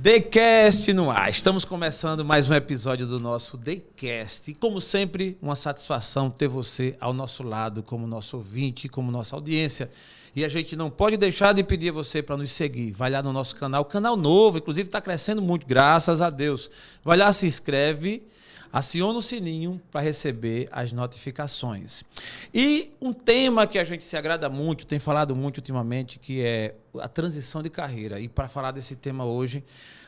TheCast no ar. Estamos começando mais um episódio do nosso TheCast. E como sempre, uma satisfação ter você ao nosso lado, como nosso ouvinte, como nossa audiência. E a gente não pode deixar de pedir a você para nos seguir. Vai lá no nosso canal novo, inclusive está crescendo muito, graças a Deus. Vai lá, se inscreve, aciona o sininho para receber as notificações. E um tema que a gente se agrada muito, tem falado muito ultimamente, que é a transição de carreira. E para falar desse tema hoje,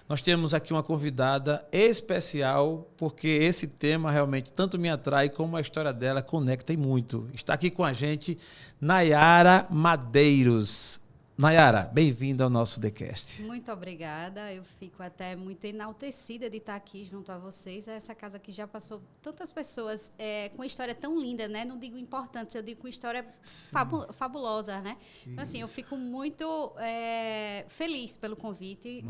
nós temos aqui uma convidada especial, porque esse tema realmente tanto me atrai como a história dela conecta muito. Está aqui com a gente Nayara Madeiros. Nayara, bem-vinda ao nosso TheCast. Muito obrigada, eu fico até muito enaltecida de estar aqui junto a vocês. Essa casa que já passou tantas pessoas com história tão linda, né? Não digo importantes, eu digo com história fabulosa, né? Então, assim, eu fico muito feliz pelo convite,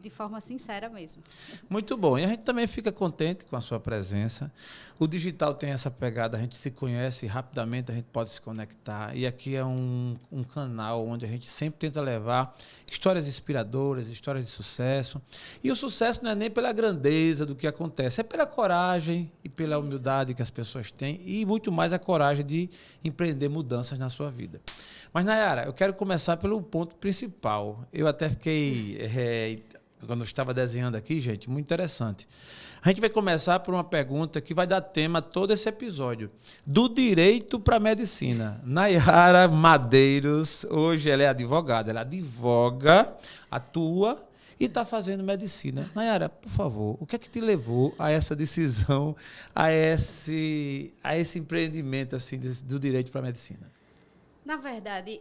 de forma sincera mesmo. Muito bom, e a gente também fica contente com a sua presença. O digital tem essa pegada, a gente se conhece rapidamente, a gente pode se conectar, e aqui é um canal onde a gente sempre tenta levar histórias inspiradoras, histórias de sucesso. E o sucesso não é nem pela grandeza do que acontece, é pela coragem e pela humildade que as pessoas têm e muito mais a coragem de empreender mudanças na sua vida. Mas, Nayara, eu quero começar pelo ponto principal. Eu até fiquei, quando eu estava desenhando aqui, gente, muito interessante. A gente vai começar por uma pergunta que vai dar tema a todo esse episódio. Do direito para a medicina. Nayara Madeiros, hoje ela é advogada. Ela advoga, atua e está fazendo medicina. Nayara, por favor, o que é que te levou a essa decisão, a esse empreendimento assim, do direito para a medicina? Na verdade,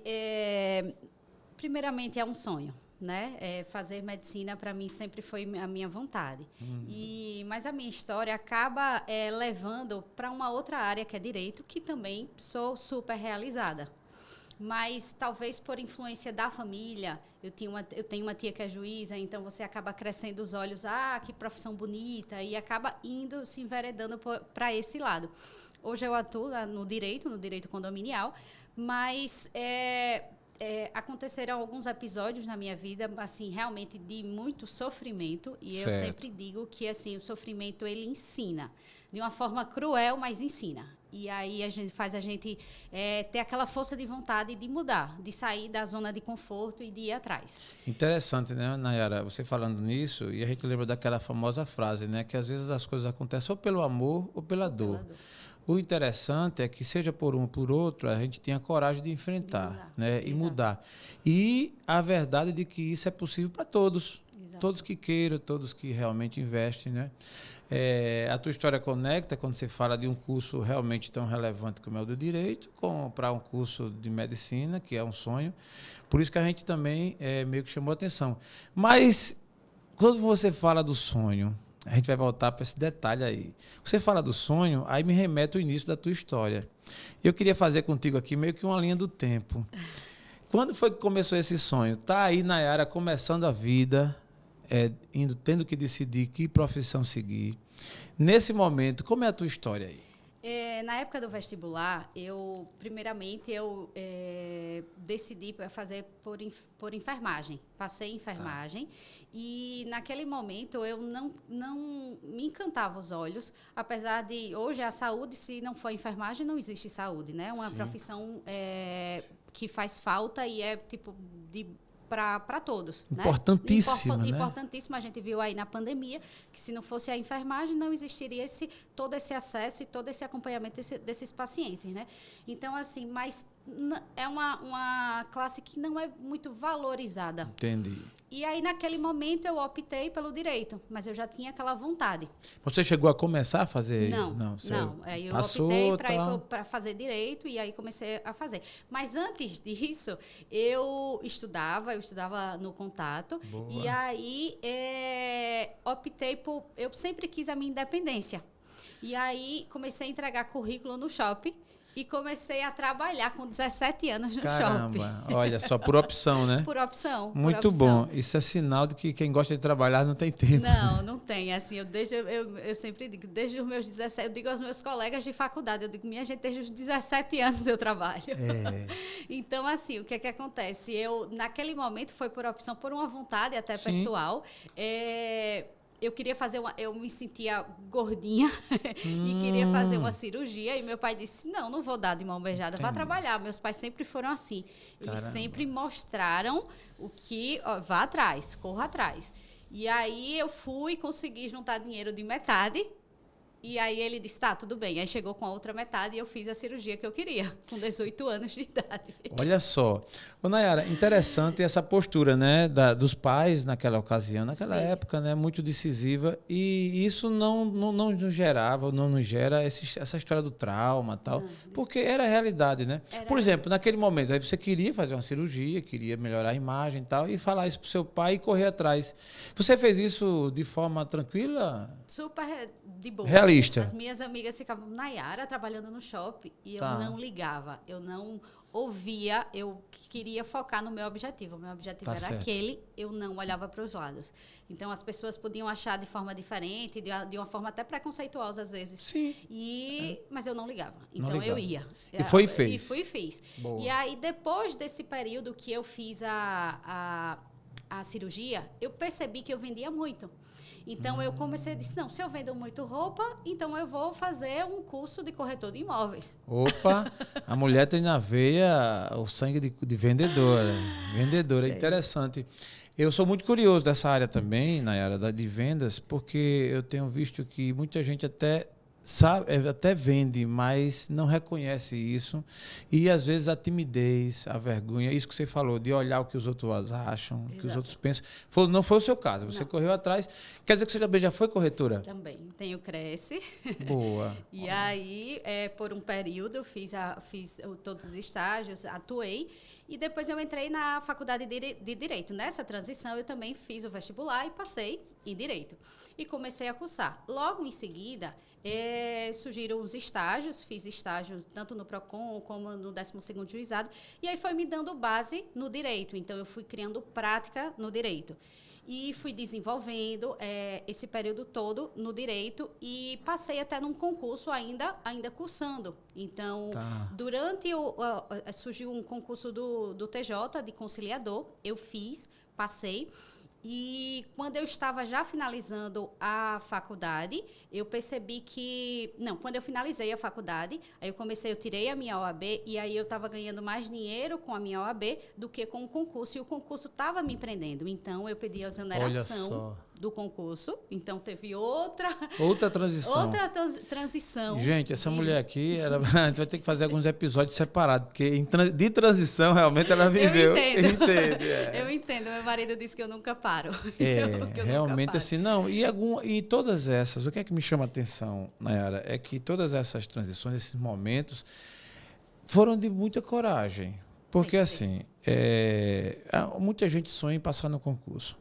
primeiramente é um sonho. Né? Fazer medicina para mim sempre foi a minha vontade. Mas a minha história acaba levando para uma outra área que é direito, que também sou super realizada. Mas talvez por influência da família, eu tenho uma tia que é juíza, então você acaba crescendo os olhos, que profissão bonita, e acaba se enveredando para esse lado. Hoje eu atuo no direito condominial, mas aconteceram alguns episódios na minha vida, assim, realmente de muito sofrimento, e eu sempre digo que assim, o sofrimento ele ensina, de uma forma cruel, mas ensina. E aí faz a gente ter aquela força de vontade de mudar, de sair da zona de conforto e de ir atrás. Interessante, né, Nayara? Você falando nisso, e a gente lembra daquela famosa frase, né, que às vezes as coisas acontecem ou pelo amor ou pela dor. O interessante é que, seja por um ou por outro, a gente tenha coragem de enfrentar, né? E mudar. E a verdade de que isso é possível para todos. Exato. Todos que queiram, todos que realmente investem, né? A tua história conecta quando você fala de um curso realmente tão relevante como é o do direito, para um curso de medicina, que é um sonho. Por isso que a gente também meio que chamou a atenção. Mas, quando você fala do sonho, a gente vai voltar para esse detalhe aí. Você fala do sonho, aí me remete ao início da tua história. Eu queria fazer contigo aqui meio que uma linha do tempo. Quando foi que começou esse sonho? Tá aí, Nayara, começando a vida, tendo que decidir que profissão seguir. Nesse momento, como é a tua história aí? Na época do vestibular, primeiramente decidi fazer por enfermagem. Passei em enfermagem e naquele momento eu não me encantava os olhos, apesar de hoje a saúde, se não for enfermagem, não existe saúde, né? É uma profissão que faz falta e tipo para todos. Importantíssima, né? Importantíssima. A gente viu aí na pandemia que se não fosse a enfermagem, não existiria todo esse acesso e todo esse acompanhamento desses pacientes, né? Então, assim, mas é uma classe que não é muito valorizada. Entendi. E aí, naquele momento, eu optei pelo direito, mas eu já tinha aquela vontade. Você chegou a começar a fazer? Não. Eu optei para fazer direito e aí comecei a fazer. Mas antes disso, eu estudava no Contato. Boa. E aí optei eu sempre quis a minha independência. E aí comecei a entregar currículo no shopping. e comecei a trabalhar com 17 anos no Caramba, shopping. olha só, por opção, né? Por opção. Muito por opção. bom. Isso é sinal de que quem gosta de trabalhar não tem tempo. Não tem. Assim, eu sempre digo, desde os meus 17, eu digo aos meus colegas de faculdade, eu digo, minha gente, desde os 17 anos eu trabalho. Então, assim, o que é que acontece? Naquele momento, foi por opção, por uma vontade até pessoal. Eu queria fazer eu me sentia gordinha e queria fazer uma cirurgia, e meu pai disse, não vou dar de mão beijada, vá trabalhar. Meus pais sempre foram assim. Eles sempre mostraram o que, vá atrás, corra atrás. E aí eu consegui juntar dinheiro de metade. E aí ele disse, tá, tudo bem. Aí chegou com a outra metade e eu fiz a cirurgia que eu queria, com 18 anos de idade. Olha só. Ô, Nayara, interessante essa postura, né, dos pais naquela ocasião, naquela época, né, muito decisiva. E isso não nos gerava, não nos gera essa história do trauma e tal, porque era a realidade, né? Por exemplo, naquele momento, aí você queria fazer uma cirurgia, queria melhorar a imagem e tal, e falar isso pro seu pai e correr atrás. Você fez isso de forma tranquila? Super de boa. Realista. As minhas amigas ficavam, Nayara, trabalhando no shopping, e eu não ligava, eu não ouvia, eu queria focar no meu objetivo. O meu objetivo era aquele, eu não olhava para os lados. Então, as pessoas podiam achar de forma diferente, de uma forma até preconceituosa, às vezes. Sim. Mas eu não ligava. Então, eu ia. E foi e fez. E fui e fiz. Boa. E aí, depois desse período que eu fiz a cirurgia, eu percebi que eu vendia muito. Então, eu comecei a dizer, não, se eu vendo muito roupa, então eu vou fazer um curso de corretor de imóveis. Opa, a mulher tem na veia o sangue de vendedora. Vendedora, é interessante. Eu sou muito curioso dessa área também, Nayara, de vendas, porque eu tenho visto que muita gente até vende, mas não reconhece isso. E, às vezes, a timidez, a vergonha, isso que você falou, de olhar o que os outros acham, o que os outros pensam. Não foi o seu caso, você correu atrás. Quer dizer que você também já foi corretora? Também. Tenho Cresce. Boa. E aí, por um período, eu fiz todos os estágios, atuei. E depois eu entrei na faculdade de Direito. Nessa transição, eu também fiz o vestibular e passei em Direito. E comecei a cursar. Logo em seguida, surgiram os estágios. Fiz estágios tanto no PROCON como no 12º Juizado. E aí foi me dando base no Direito. Então, eu fui criando prática no Direito. E fui desenvolvendo esse período todo no Direito e passei até num concurso ainda cursando. Então, durante surgiu um concurso do TJ, de conciliador, eu fiz, passei. E quando eu estava já finalizando a faculdade, eu percebi que... Não, quando eu finalizei a faculdade, aí eu tirei a minha OAB e aí eu estava ganhando mais dinheiro com a minha OAB do que com o concurso. E o concurso estava me prendendo. Então, eu pedi a exoneração do concurso. Então, teve outra transição. Outra transição. Gente, essa mulher aqui, a gente vai ter que fazer alguns episódios separados, porque de transição, realmente, ela viveu. Eu entendo. Eu entendo. Meu marido disse que eu nunca paro. Que eu realmente nunca assim, não. E todas essas, o que é que me chama a atenção, Nayara, é que todas essas transições, esses momentos, foram de muita coragem. Porque, assim, muita gente sonha em passar no concurso.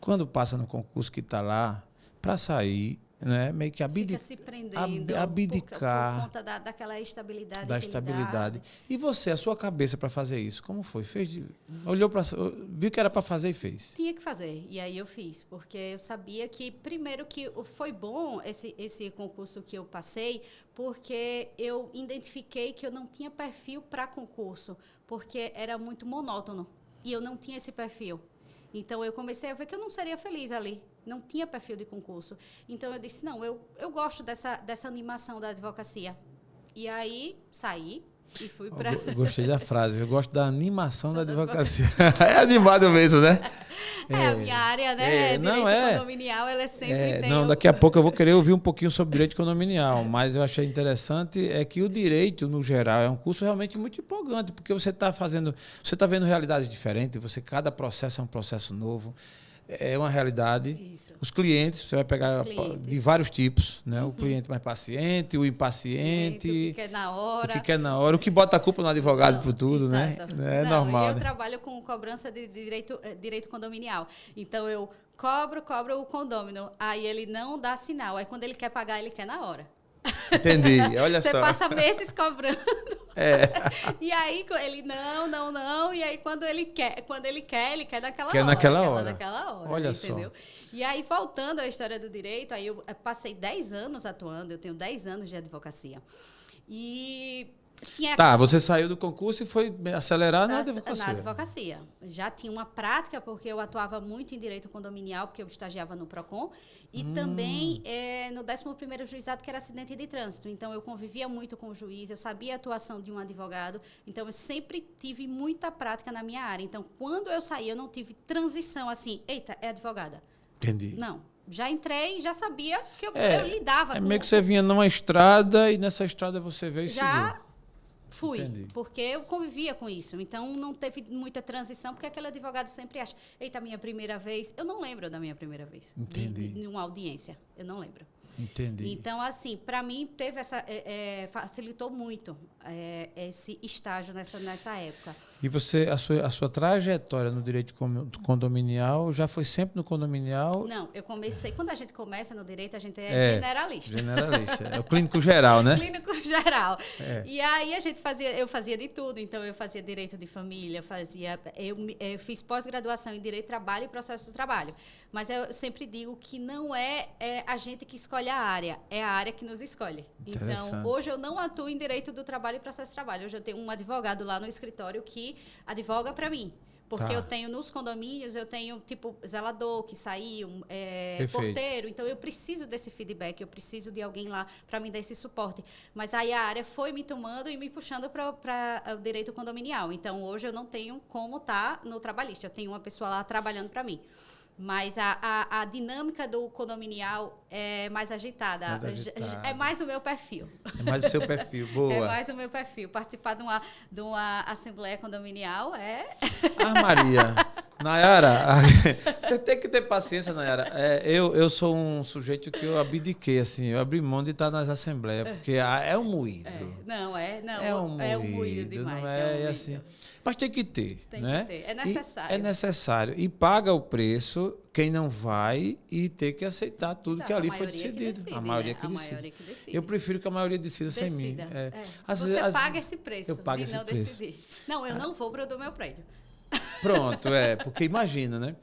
Quando passa no concurso que está lá, para sair, né, meio que fica se prendendo abdicar por conta daquela estabilidade. Da estabilidade. E você, a sua cabeça para fazer isso, como foi? Olhou viu que era para fazer e fez? Tinha que fazer. E aí eu fiz, porque eu sabia que, primeiro, que foi bom esse concurso que eu passei, porque eu identifiquei que eu não tinha perfil para concurso, porque era muito monótono. E eu não tinha esse perfil. Então, eu comecei a ver que eu não seria feliz ali. Não tinha perfil de concurso. Então, eu disse, não, eu gosto dessa animação da advocacia. E aí, saí e fui para... Gostei da frase. Eu gosto da animação da advocacia. É animado mesmo, né? A minha área, né? Direito condominial, ela sempre tem... Não, daqui a pouco eu vou querer ouvir um pouquinho sobre direito condominial, mas eu achei interessante que o direito, no geral, é um curso realmente muito empolgante, porque você está vendo realidades diferentes, cada processo é um processo novo. É uma realidade. Isso. Os clientes, você vai pegar de vários tipos, né? O cliente mais paciente, o impaciente. O que quer na hora. O que bota a culpa no advogado por tudo, exato. né? É normal. Eu trabalho com cobrança de direito condominial. Então, eu cobro o condômino, aí ele não dá sinal. Aí, quando ele quer pagar, ele quer na hora. Entendi, olha Você só. passa meses cobrando. É. E aí ele não. E aí quando ele quer ele quer naquela Quer hora. naquela quer hora. naquela hora. Olha entendeu? só. E aí, voltando à história do direito, aí eu passei 10 anos atuando, eu tenho 10 anos de advocacia. E tinha... Tá, você saiu do concurso e foi acelerar na advocacia. Na advocacia. Já tinha uma prática, porque eu atuava muito em direito condominial, porque eu estagiava no PROCON, e também no 11º juizado, que era acidente de trânsito. Então, eu convivia muito com o juiz, eu sabia a atuação de um advogado, então eu sempre tive muita prática na minha área. Então, quando eu saí, eu não tive transição assim, eita, é advogada. Entendi. Não. Já entrei, já sabia que eu lidava com... É meio que você vinha numa estrada e nessa estrada você veio e já seguiu. fui, Entendi. porque eu convivia com isso. Então, não teve muita transição, porque aquele advogado sempre acha, eita, minha primeira vez... Eu não lembro da minha primeira vez. Entendi. De uma audiência. Eu não lembro. Entendi. Então, assim, para mim, teve essa... facilitou muito esse estágio nessa época. E você, a sua trajetória no direito condominial já foi sempre no condominial? Não, eu comecei... Quando a gente começa no direito, a gente é generalista. Generalista. É o clínico geral, né? Clínico geral. É. E aí eu fazia de tudo. Então, eu fazia direito de família, eu fiz pós-graduação em direito do trabalho e processo do trabalho. Mas eu sempre digo que não é a gente que escolhe a área, é a área que nos escolhe. Então, hoje eu não atuo em direito do trabalho e processo do trabalho. Hoje eu tenho um advogado lá no escritório que advoga para mim. Porque eu tenho nos condomínios, eu tenho tipo zelador que saiu, porteiro. Então, eu preciso desse feedback, eu preciso de alguém lá para me dar esse suporte. Mas aí a área foi me tomando e me puxando para o direito condominial. Então, hoje eu não tenho como estar no trabalhista. Eu tenho uma pessoa lá trabalhando para mim. Mas a dinâmica do condominial é mais agitada. É mais o meu perfil. É mais o seu perfil, boa. É mais o meu perfil. Participar de uma assembleia condominial é... Ah, Maria. Nayara, você tem que ter paciência, Nayara. Eu sou um sujeito que eu abdiquei, assim, eu abri mão de estar nas assembleias, porque é um moído. É um moído demais. Não é assim. Mas tem que ter, né? Tem que ter. É necessário. É necessário. E paga o preço quem não vai e ter que aceitar tudo que ali foi decidido. A maioria que decide. Eu prefiro que a maioria decida sem mim. Você paga esse preço de não decidir. Não, eu não vou para o do meu prédio. Pronto, porque imagina, né?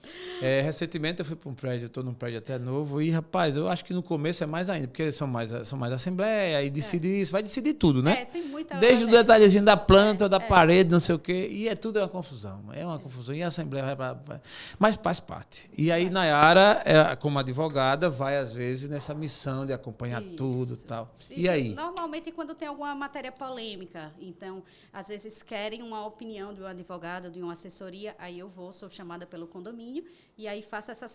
Recentemente eu fui para um prédio, eu estou num prédio até novo, e, rapaz, eu acho que no começo é mais ainda, porque são mais assembleia, e decide isso, vai decidir tudo, né? Tem muita... Desde o detalhezinho da planta, da parede, não sei o quê, e tudo é uma confusão. É uma confusão, e a assembleia vai... Mas faz parte. E aí, Nayara, como advogada, vai, às vezes, nessa missão de acompanhar tudo e tal. Isso, e aí? Normalmente, quando tem alguma matéria polêmica, então, às vezes, querem uma opinião de um advogado, de uma assessoria, aí eu sou chamada pelo condomínio e aí faço essa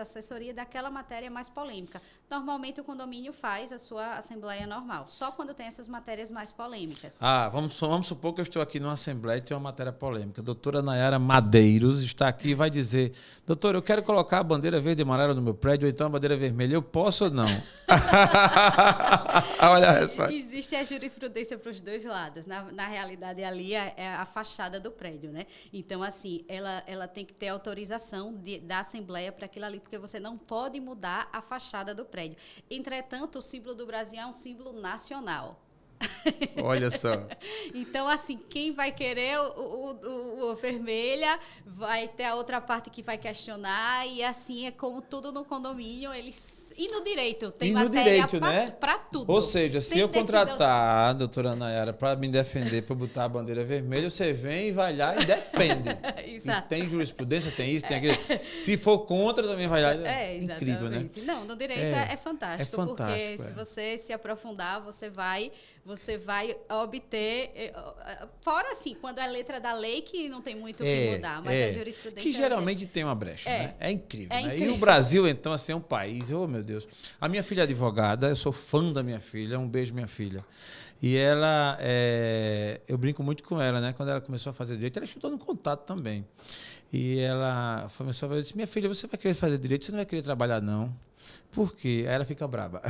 assessoria daquela matéria mais polêmica. Normalmente o condomínio faz a sua assembleia normal, só quando tem essas matérias mais polêmicas. Vamos supor que eu estou aqui numa assembleia e tem uma matéria polêmica. A doutora Nayara Madeiros está aqui e vai dizer: doutor, eu quero colocar a bandeira verde e amarela no meu prédio, ou então a bandeira vermelha, eu posso ou não? Olha a resposta. Existe a jurisprudência para os dois lados. Na realidade, ali é a fachada do prédio, né? Então, assim, ela tem que ter autorização da Assembleia para aquilo ali, porque você não pode mudar a fachada do prédio. Entretanto, o símbolo do Brasil é um símbolo nacional. Olha só. Então, assim, quem vai querer o vermelha, vai ter a outra parte que vai questionar, e assim é como tudo no condomínio, e no direito, tem matéria para tudo. Ou seja, se eu contratar a doutora Nayara para me defender, para botar a bandeira vermelha, você vem e vai lá e defende. Exato. E tem jurisprudência, tem isso, tem aquilo. Se for contra, também vai lá. Incrível, né? Não, no direito é fantástico, porque se você se aprofundar, você vai obter, fora assim, quando é letra da lei, que não tem muito o que mudar, mas a jurisprudência... Que geralmente tem uma brecha, né? É incrível, né? Incrível. E o Brasil, então, assim, é um país, oh meu Deus. A minha filha é advogada, eu sou fã da minha filha, um beijo minha filha. E ela, eu brinco muito com ela, né? Quando ela começou a fazer direito, ela estudou no Contato também. E ela começou a fazer, disse: minha filha, você vai querer fazer direito, você não vai querer trabalhar, não. Por quê? Aí ela fica braba.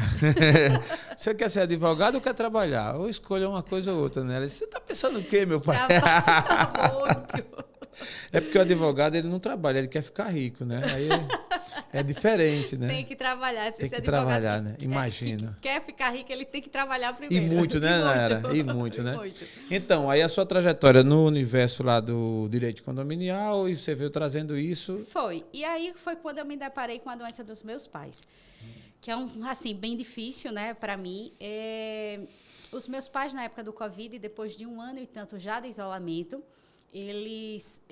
Você quer ser advogado ou quer trabalhar? Ou escolha uma coisa ou outra, né? Ela disse: você está pensando o quê, meu pai? Trabalha muito. É porque o advogado, ele não trabalha, ele quer ficar rico, né? Aí É diferente, né? Tem que trabalhar. Tem que trabalhar, né? Imagina. Quer ficar rico, ele tem que trabalhar primeiro. E muito, né, Nayara? E muito, né? Muito. Então, aí a sua trajetória no universo lá do direito condominial, e você veio trazendo isso... Foi. E aí foi quando eu me deparei com a doença dos meus pais. Que é, assim, bem difícil, né, para mim. Os meus pais, na época do Covid, depois de 1 ano e tanto já de isolamento, eles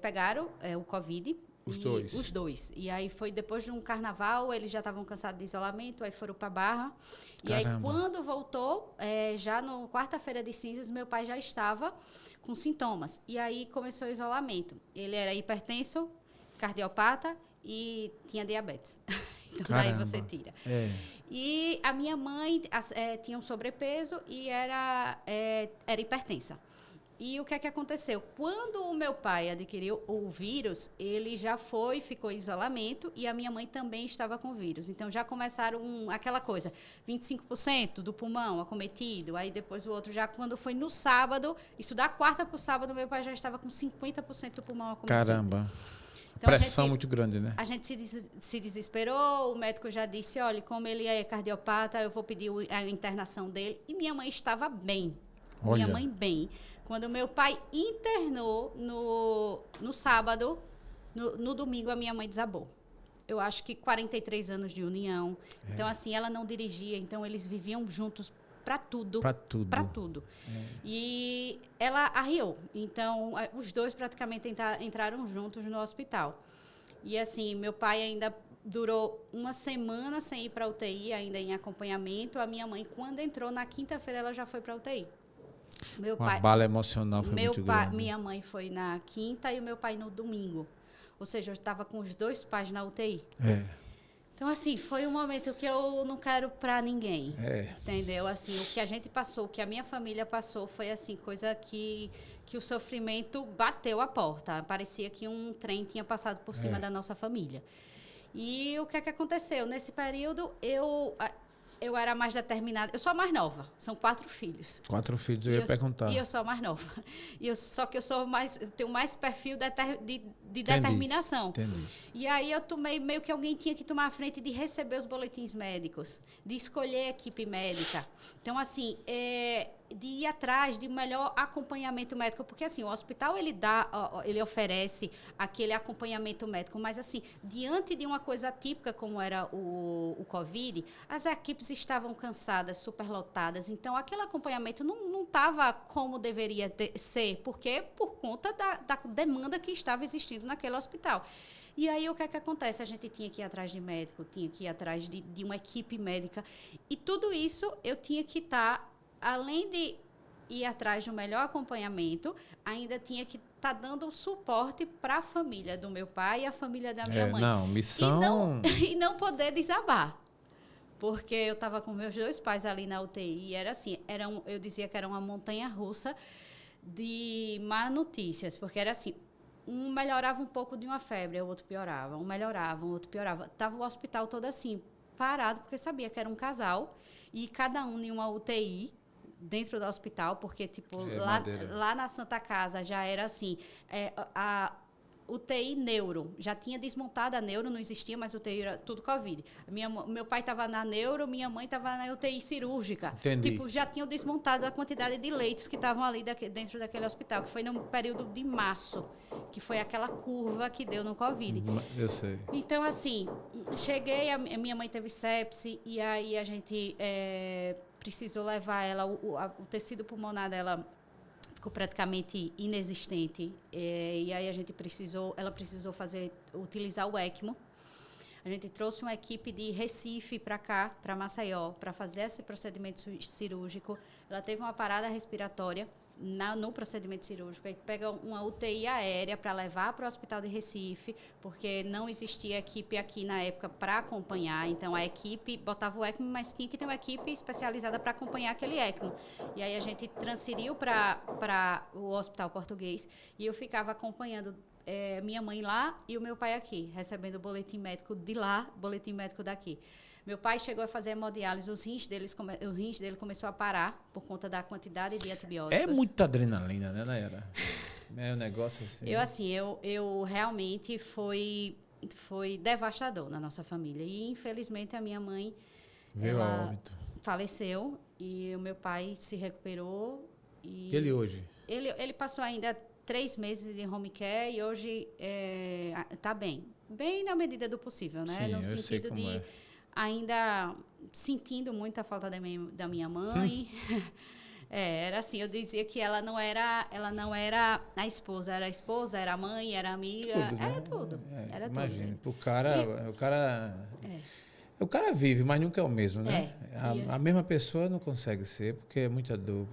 pegaram o Covid. Os dois. E aí foi depois de um carnaval, eles já estavam cansados de isolamento, aí foram para Barra. Caramba. E aí quando voltou, já no quarta-feira de cinzas, meu pai já estava com sintomas. E aí começou o isolamento. Ele era hipertenso, cardiopata e tinha diabetes. Então daí você tira. E a minha mãe tinha um sobrepeso e era hipertensa. E o que é que aconteceu? Quando o meu pai adquiriu o vírus, ele já ficou em isolamento e a minha mãe também estava com vírus. Então, já começaram aquela coisa, 25% do pulmão acometido, aí depois o outro já, quando foi no sábado, isso da quarta para o sábado, meu pai já estava com 50% do pulmão acometido. Caramba! Então, pressão muito grande, né? A gente se desesperou, o médico já disse, olha, como ele é cardiopata, eu vou pedir a internação dele. E minha mãe estava bem. Olha. Minha mãe bem. Quando meu pai internou no sábado, no domingo a minha mãe desabou. Eu acho que 43 anos de união. Então, assim, ela não dirigia, então eles viviam juntos para tudo. Para tudo. Para tudo. E ela arriou. Então, os dois praticamente entraram juntos no hospital. E, assim, meu pai ainda durou 1 semana sem ir para a UTI, ainda em acompanhamento. A minha mãe, quando entrou na quinta-feira, ela já foi para a UTI. Uma bala emocional foi muito grande. Minha mãe foi na quinta e o meu pai no domingo. Ou seja, eu estava com os 2 pais na UTI. Então, assim, foi um momento que eu não quero para ninguém. Entendeu? Assim, o que a gente passou, o que a minha família passou, foi assim, coisa que o sofrimento bateu a porta. Parecia que um trem tinha passado por cima da nossa família. E o que é que aconteceu? Nesse período, eu era mais determinada. Eu sou a mais nova. São 4 filhos. 4 filhos, eu ia perguntar. E eu sou a mais nova. Só que eu tenho mais perfil de determinação. Entendi. E aí eu tomei, meio que alguém tinha que tomar a frente de receber os boletins médicos, de escolher a equipe médica. Então, assim, de ir atrás de melhor acompanhamento médico, porque assim, o hospital ele oferece aquele acompanhamento médico, mas assim, diante de uma coisa atípica como era o Covid, as equipes estavam cansadas, superlotadas, então aquele acompanhamento não estava como deveria ser, porque por conta da demanda que estava existindo naquele hospital. E aí, o que é que acontece? A gente tinha que ir atrás de médico, tinha que ir atrás de uma equipe médica. E tudo isso eu tinha que estar, além de ir atrás de um melhor acompanhamento, ainda tinha que estar dando suporte para a família do meu pai e a família da minha mãe. Não, missão... E não poder desabar. Porque eu estava com meus 2 pais ali na UTI e era assim, eu dizia que era uma montanha-russa de má notícias, porque era assim... Um melhorava um pouco de uma febre, o outro piorava. Um melhorava, o outro piorava. Estava o hospital todo assim, parado, porque sabia que era um casal. E cada um em uma UTI dentro do hospital, porque, tipo, lá na Santa Casa já era assim... a UTI neuro, já tinha desmontado a neuro, não existia mais UTI, era tudo Covid. Meu pai estava na neuro, minha mãe estava na UTI cirúrgica. Entendi. Tipo, já tinham desmontado a quantidade de leitos que estavam ali dentro daquele hospital, que foi no período de março, que foi aquela curva que deu no Covid. Eu sei. Então, assim, cheguei, a minha mãe teve sepse, e aí a gente precisou levar ela, o tecido pulmonar dela ficou praticamente inexistente, e aí ela precisou utilizar o ECMO. A gente trouxe uma equipe de Recife para cá, para Maceió, para fazer esse procedimento cirúrgico. Ela teve uma parada respiratória no procedimento cirúrgico, aí pega uma UTI aérea para levar para o hospital de Recife, porque não existia equipe aqui na época para acompanhar, então a equipe botava o ECMO, mas tinha que ter uma equipe especializada para acompanhar aquele ECMO. E aí a gente transferiu para o Hospital Português e eu ficava acompanhando minha mãe lá e o meu pai aqui, recebendo o boletim médico de lá, boletim médico daqui. Meu pai chegou a fazer hemodiálise, o rins dele começou a parar por conta da quantidade de antibióticos. É muita adrenalina, né, Nayara? É um negócio assim. Eu realmente foi foi devastador na nossa família. E, infelizmente, a minha mãe veio a óbito. Faleceu e o meu pai se recuperou. E ele hoje? Ele passou ainda 3 meses em home care e hoje está bem. Bem na medida do possível, né? Sim, no eu sentido sei como de ainda sentindo muita falta da minha mãe. Era assim, eu dizia que ela não era a esposa, era a mãe, era a amiga, tudo, né? era tudo. Era imagine, tudo. O cara vive, mas nunca é o mesmo, né? A mesma pessoa não consegue ser, porque é muita dor,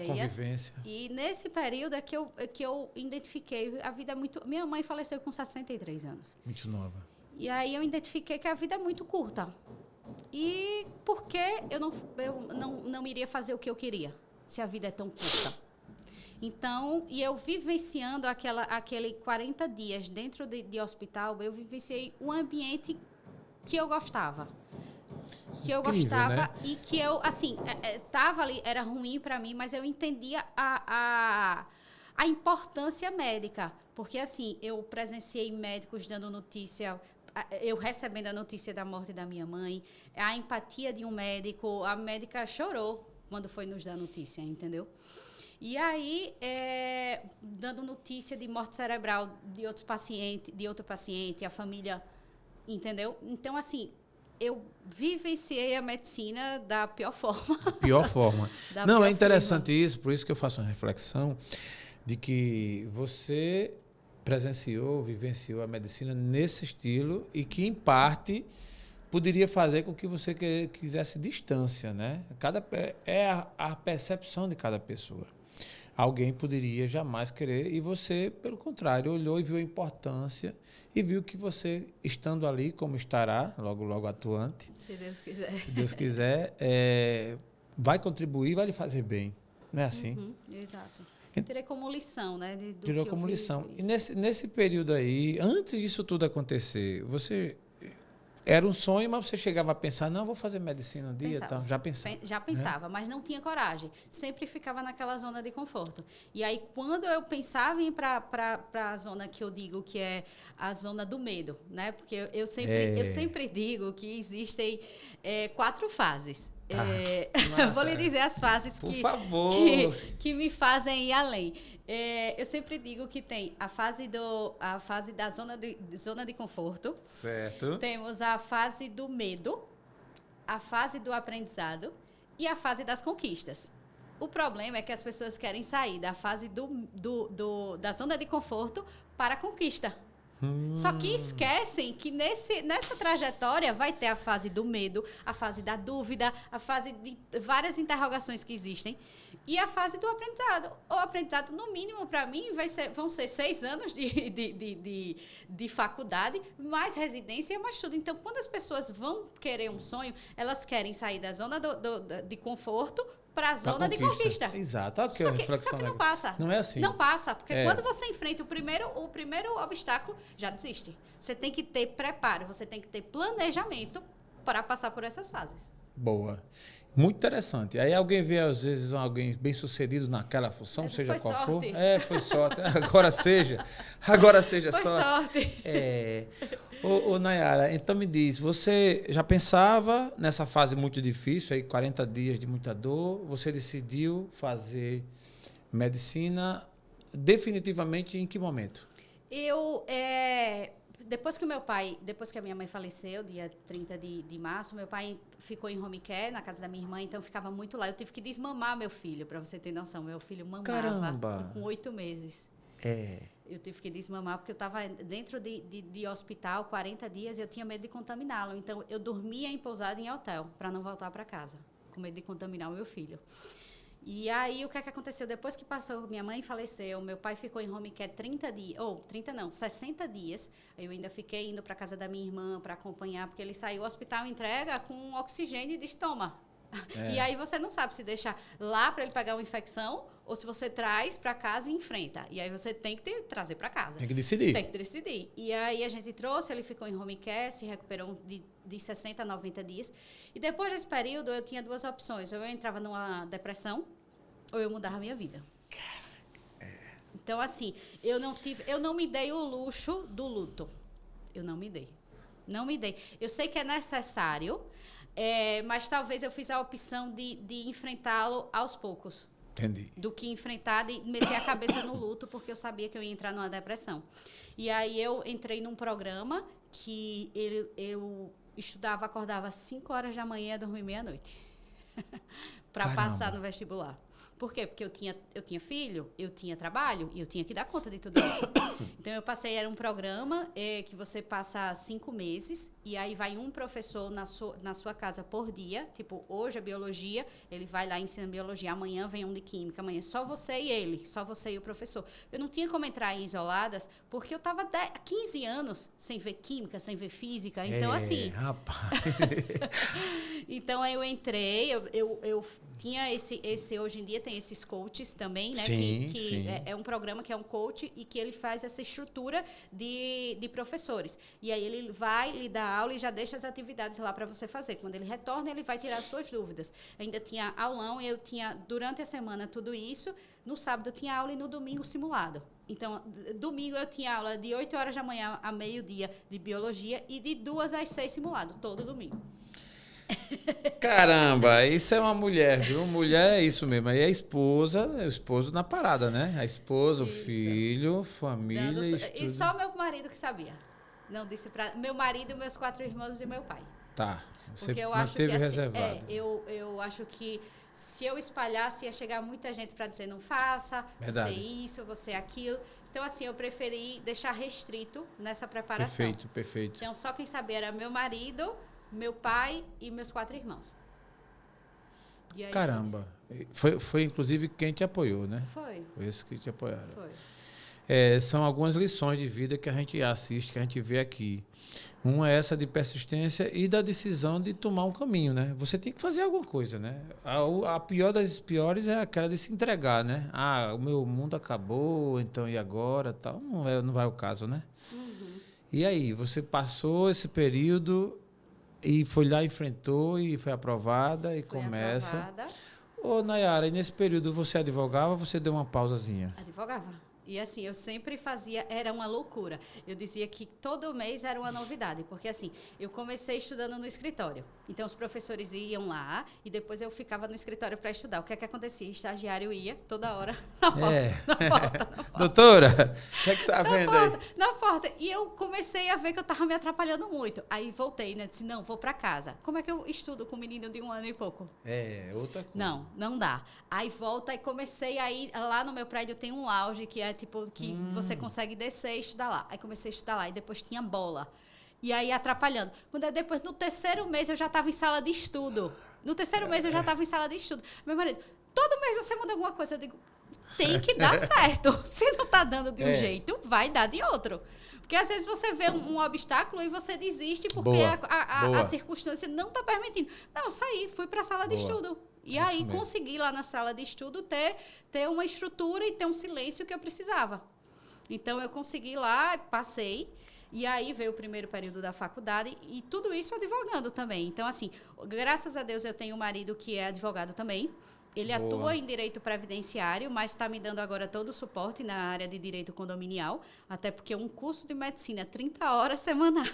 convivência. E nesse período é que eu identifiquei a vida muito... Minha mãe faleceu com 63 anos. Muito nova. E aí eu identifiquei que a vida é muito curta. E por que eu não iria fazer o que eu queria, se a vida é tão curta? Então, e eu vivenciando aquele 40 dias dentro de hospital, eu vivenciei um ambiente que eu gostava. Que eu Incrível, gostava, né? E que eu, assim, tava ali, era ruim para mim, mas eu entendia a importância médica. Porque, assim, eu presenciei médicos dando notícia, eu recebendo a notícia da morte da minha mãe, a empatia de um médico, a médica chorou quando foi nos dar notícia, entendeu? E aí, dando notícia de morte cerebral de outro paciente, a família, entendeu? Então, assim, eu vivenciei a medicina da pior forma. Pior forma. Não, é interessante isso, por isso que eu faço uma reflexão de que você presenciou, vivenciou a medicina nesse estilo e que, em parte, poderia fazer com que você quisesse distância, né? A percepção de cada pessoa. Alguém poderia jamais querer e você, pelo contrário, olhou e viu a importância e viu que você, estando ali, como estará, logo, logo atuante, se Deus quiser, se Deus quiser, vai contribuir, vai lhe fazer bem. Não é assim? Uhum, exato. Eu tirei como lição, né? Tirou como lição. E nesse período aí, antes disso tudo acontecer, você... Era um sonho, mas você chegava a pensar, não, vou fazer medicina um dia, então, já pensava. Já pensava, mas não tinha coragem. Sempre ficava naquela zona de conforto. E aí, quando eu pensava em ir para a zona que eu digo que é a zona do medo, né? Porque eu sempre digo que existem 4 fases. Vou lhe dizer as fases que me fazem ir além. Eu sempre digo que tem a fase da zona de conforto. Certo. Temos a fase do medo, a fase do aprendizado e a fase das conquistas. O problema é que as pessoas querem sair da fase da zona de conforto para a conquista. Só que esquecem que nessa trajetória vai ter a fase do medo, a fase da dúvida, a fase de várias interrogações que existem e a fase do aprendizado. O aprendizado, no mínimo, para mim, vão ser 6 anos de faculdade, mais residência, mais tudo. Então, quando as pessoas vão querer um sonho, elas querem sair da zona de conforto para a zona de conquista. Exato. Só que não passa. Não é assim. Não passa, porque quando você enfrenta o primeiro obstáculo, já desiste. Você tem que ter preparo, você tem que ter planejamento para passar por essas fases. Boa. Muito interessante. Aí alguém vê, às vezes, alguém bem-sucedido naquela função, seja qual for. Foi sorte. Agora seja foi sorte. Ô, Nayara, então me diz, você já pensava nessa fase muito difícil, aí 40 dias de muita dor, você decidiu fazer medicina definitivamente em que momento? Depois que a minha mãe faleceu, dia 30 de março, meu pai ficou em home care, na casa da minha irmã, então eu ficava muito lá. Eu tive que desmamar meu filho, para você ter noção. Meu filho mamava com 8 meses. Eu tive que desmamar porque eu estava dentro de hospital 40 dias e eu tinha medo de contaminá-lo. Então, eu dormia em pousada em hotel para não voltar para casa, com medo de contaminar o meu filho. E aí, o que é que aconteceu? Depois que passou, minha mãe faleceu, meu pai ficou em home care 60 dias. Eu ainda fiquei indo para casa da minha irmã para acompanhar, porque ele saiu do hospital, entrega com oxigênio e diz, toma. E aí você não sabe se deixa lá para ele pegar uma infecção ou se você traz para casa e enfrenta. E aí você tem que trazer para casa. Tem que decidir. Tem que decidir. E aí a gente trouxe, ele ficou em home care, se recuperou de 60 a 90 dias. E depois desse período eu tinha 2 opções. Ou eu entrava numa depressão ou eu mudava a minha vida. Então, assim, eu não me dei o luxo do luto. Eu não me dei. Não me dei. Eu sei que é necessário, mas talvez eu fiz a opção de enfrentá-lo aos poucos. Entendi. Do que enfrentar e meter a cabeça no luto, porque eu sabia que eu ia entrar numa depressão. E aí eu entrei num programa que eu estudava, acordava às 5 horas da manhã e ia dormir meia-noite. Para passar no vestibular. Por quê? Porque eu tinha filho, eu tinha trabalho e eu tinha que dar conta de tudo isso. Então, eu passei, era um programa que você passa 5 meses e aí vai um professor na sua casa por dia. Tipo, hoje é biologia, ele vai lá e ensina biologia. Amanhã vem um de química, amanhã só você e ele, só você e o professor. Eu não tinha como entrar em isoladas porque eu estava 15 anos sem ver química, sem ver física. Então, assim... Rapaz... Então, aí eu entrei, eu tinha esse... Hoje em dia tem esses coaches também, né? Sim, que sim. É um programa que é um coach e que ele faz essa estrutura de professores. E aí ele vai lhe dar aula e já deixa as atividades lá para você fazer. Quando ele retorna, ele vai tirar as suas dúvidas. Ainda tinha aulão, eu tinha, durante a semana, tudo isso. No sábado eu tinha aula e no domingo simulado. Então, domingo eu tinha aula de 8 horas da manhã a meio-dia de biologia e de 2 às 6 simulado, todo domingo. Caramba, isso é uma mulher, viu? Mulher é isso mesmo. Aí é o esposo na parada, né? A esposa, Isso. o filho, família... E só meu marido que sabia. Não disse para meu marido e meus 4 irmãos e meu pai. Tá, você Porque eu acho que manteve assim, reservado. eu acho que se eu espalhasse, ia chegar muita gente para dizer não faça, Verdade. você isso, você aquilo. Então, assim, eu preferi deixar restrito nessa preparação. Perfeito, perfeito. Então, só quem sabia era meu marido, meu pai e meus 4 irmãos. E aí, Caramba. Foi inclusive quem te apoiou, né? Foi. Foi esse que te apoiaram. Foi. São algumas lições de vida que a gente assiste, que a gente vê aqui. Uma é essa de persistência e da decisão de tomar um caminho, né? Você tem que fazer alguma coisa, né? A pior das piores é aquela de se entregar, né? Ah, o meu mundo acabou, então e agora? Tal. Não vai o caso, né? Uhum. E aí, você passou esse período e foi lá, enfrentou e foi aprovada e começa. Aprovada. Ô, Nayara, e nesse período você advogava ou você deu uma pausazinha? Advogava. E assim, eu sempre fazia, era uma loucura. Eu dizia que todo mês era uma novidade, porque assim, eu comecei estudando no escritório. Então, os professores iam lá e depois eu ficava no escritório para estudar. O que é que acontecia? O estagiário ia toda hora na porta. Doutora, o que é que você está vendo aí? Na porta. E eu comecei a ver que eu estava me atrapalhando muito. Aí voltei, né? Disse, não, vou para casa. Como é que eu estudo com um menino de 1 ano e pouco? Outra coisa. Não dá. Aí volta e comecei a ir, lá no meu prédio tem um lounge que é tipo, que você consegue descer e estudar lá. Aí comecei a estudar lá e depois tinha bola. E aí atrapalhando. Quando é depois, no 3º mês, eu já estava em sala de estudo. No 3º mês, eu já estava em sala de estudo. Meu marido, todo mês você muda alguma coisa. Eu digo, tem que dar certo. Se não está dando de um jeito, vai dar de outro. Porque às vezes você vê um obstáculo e você desiste porque a circunstância não está permitindo. Não, saí, fui para a sala de estudo. E aí consegui lá na sala de estudo ter uma estrutura e ter um silêncio que eu precisava. Então, eu consegui lá, passei. E aí veio o primeiro período da faculdade e tudo isso advogando também. Então, assim, graças a Deus eu tenho um marido que é advogado também. Ele atua em direito previdenciário, mas está me dando agora todo o suporte na área de direito condominial, até porque um curso de medicina, 30 horas semanais,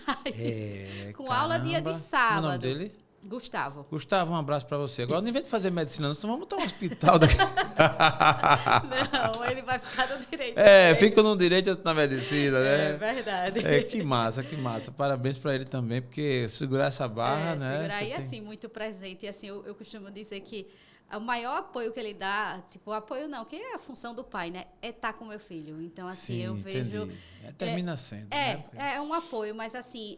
com aula dia de sábado. O nome dele? Gustavo. Gustavo, um abraço para você. Agora não inventa de fazer medicina, não, senão vamos botar um hospital daqui. Não, ele vai ficar no direito. Fica no direito e outro na medicina, né? É verdade. Que massa, que massa. Parabéns para ele também, porque segurar essa barra, né? Segurar e assim, muito presente. E assim, eu costumo dizer que o maior apoio que ele dá, tipo, apoio não, que é a função do pai, né? É estar com meu filho. Então, assim, sim, eu vejo... Entendi. Termina sendo, né? É um apoio, mas assim,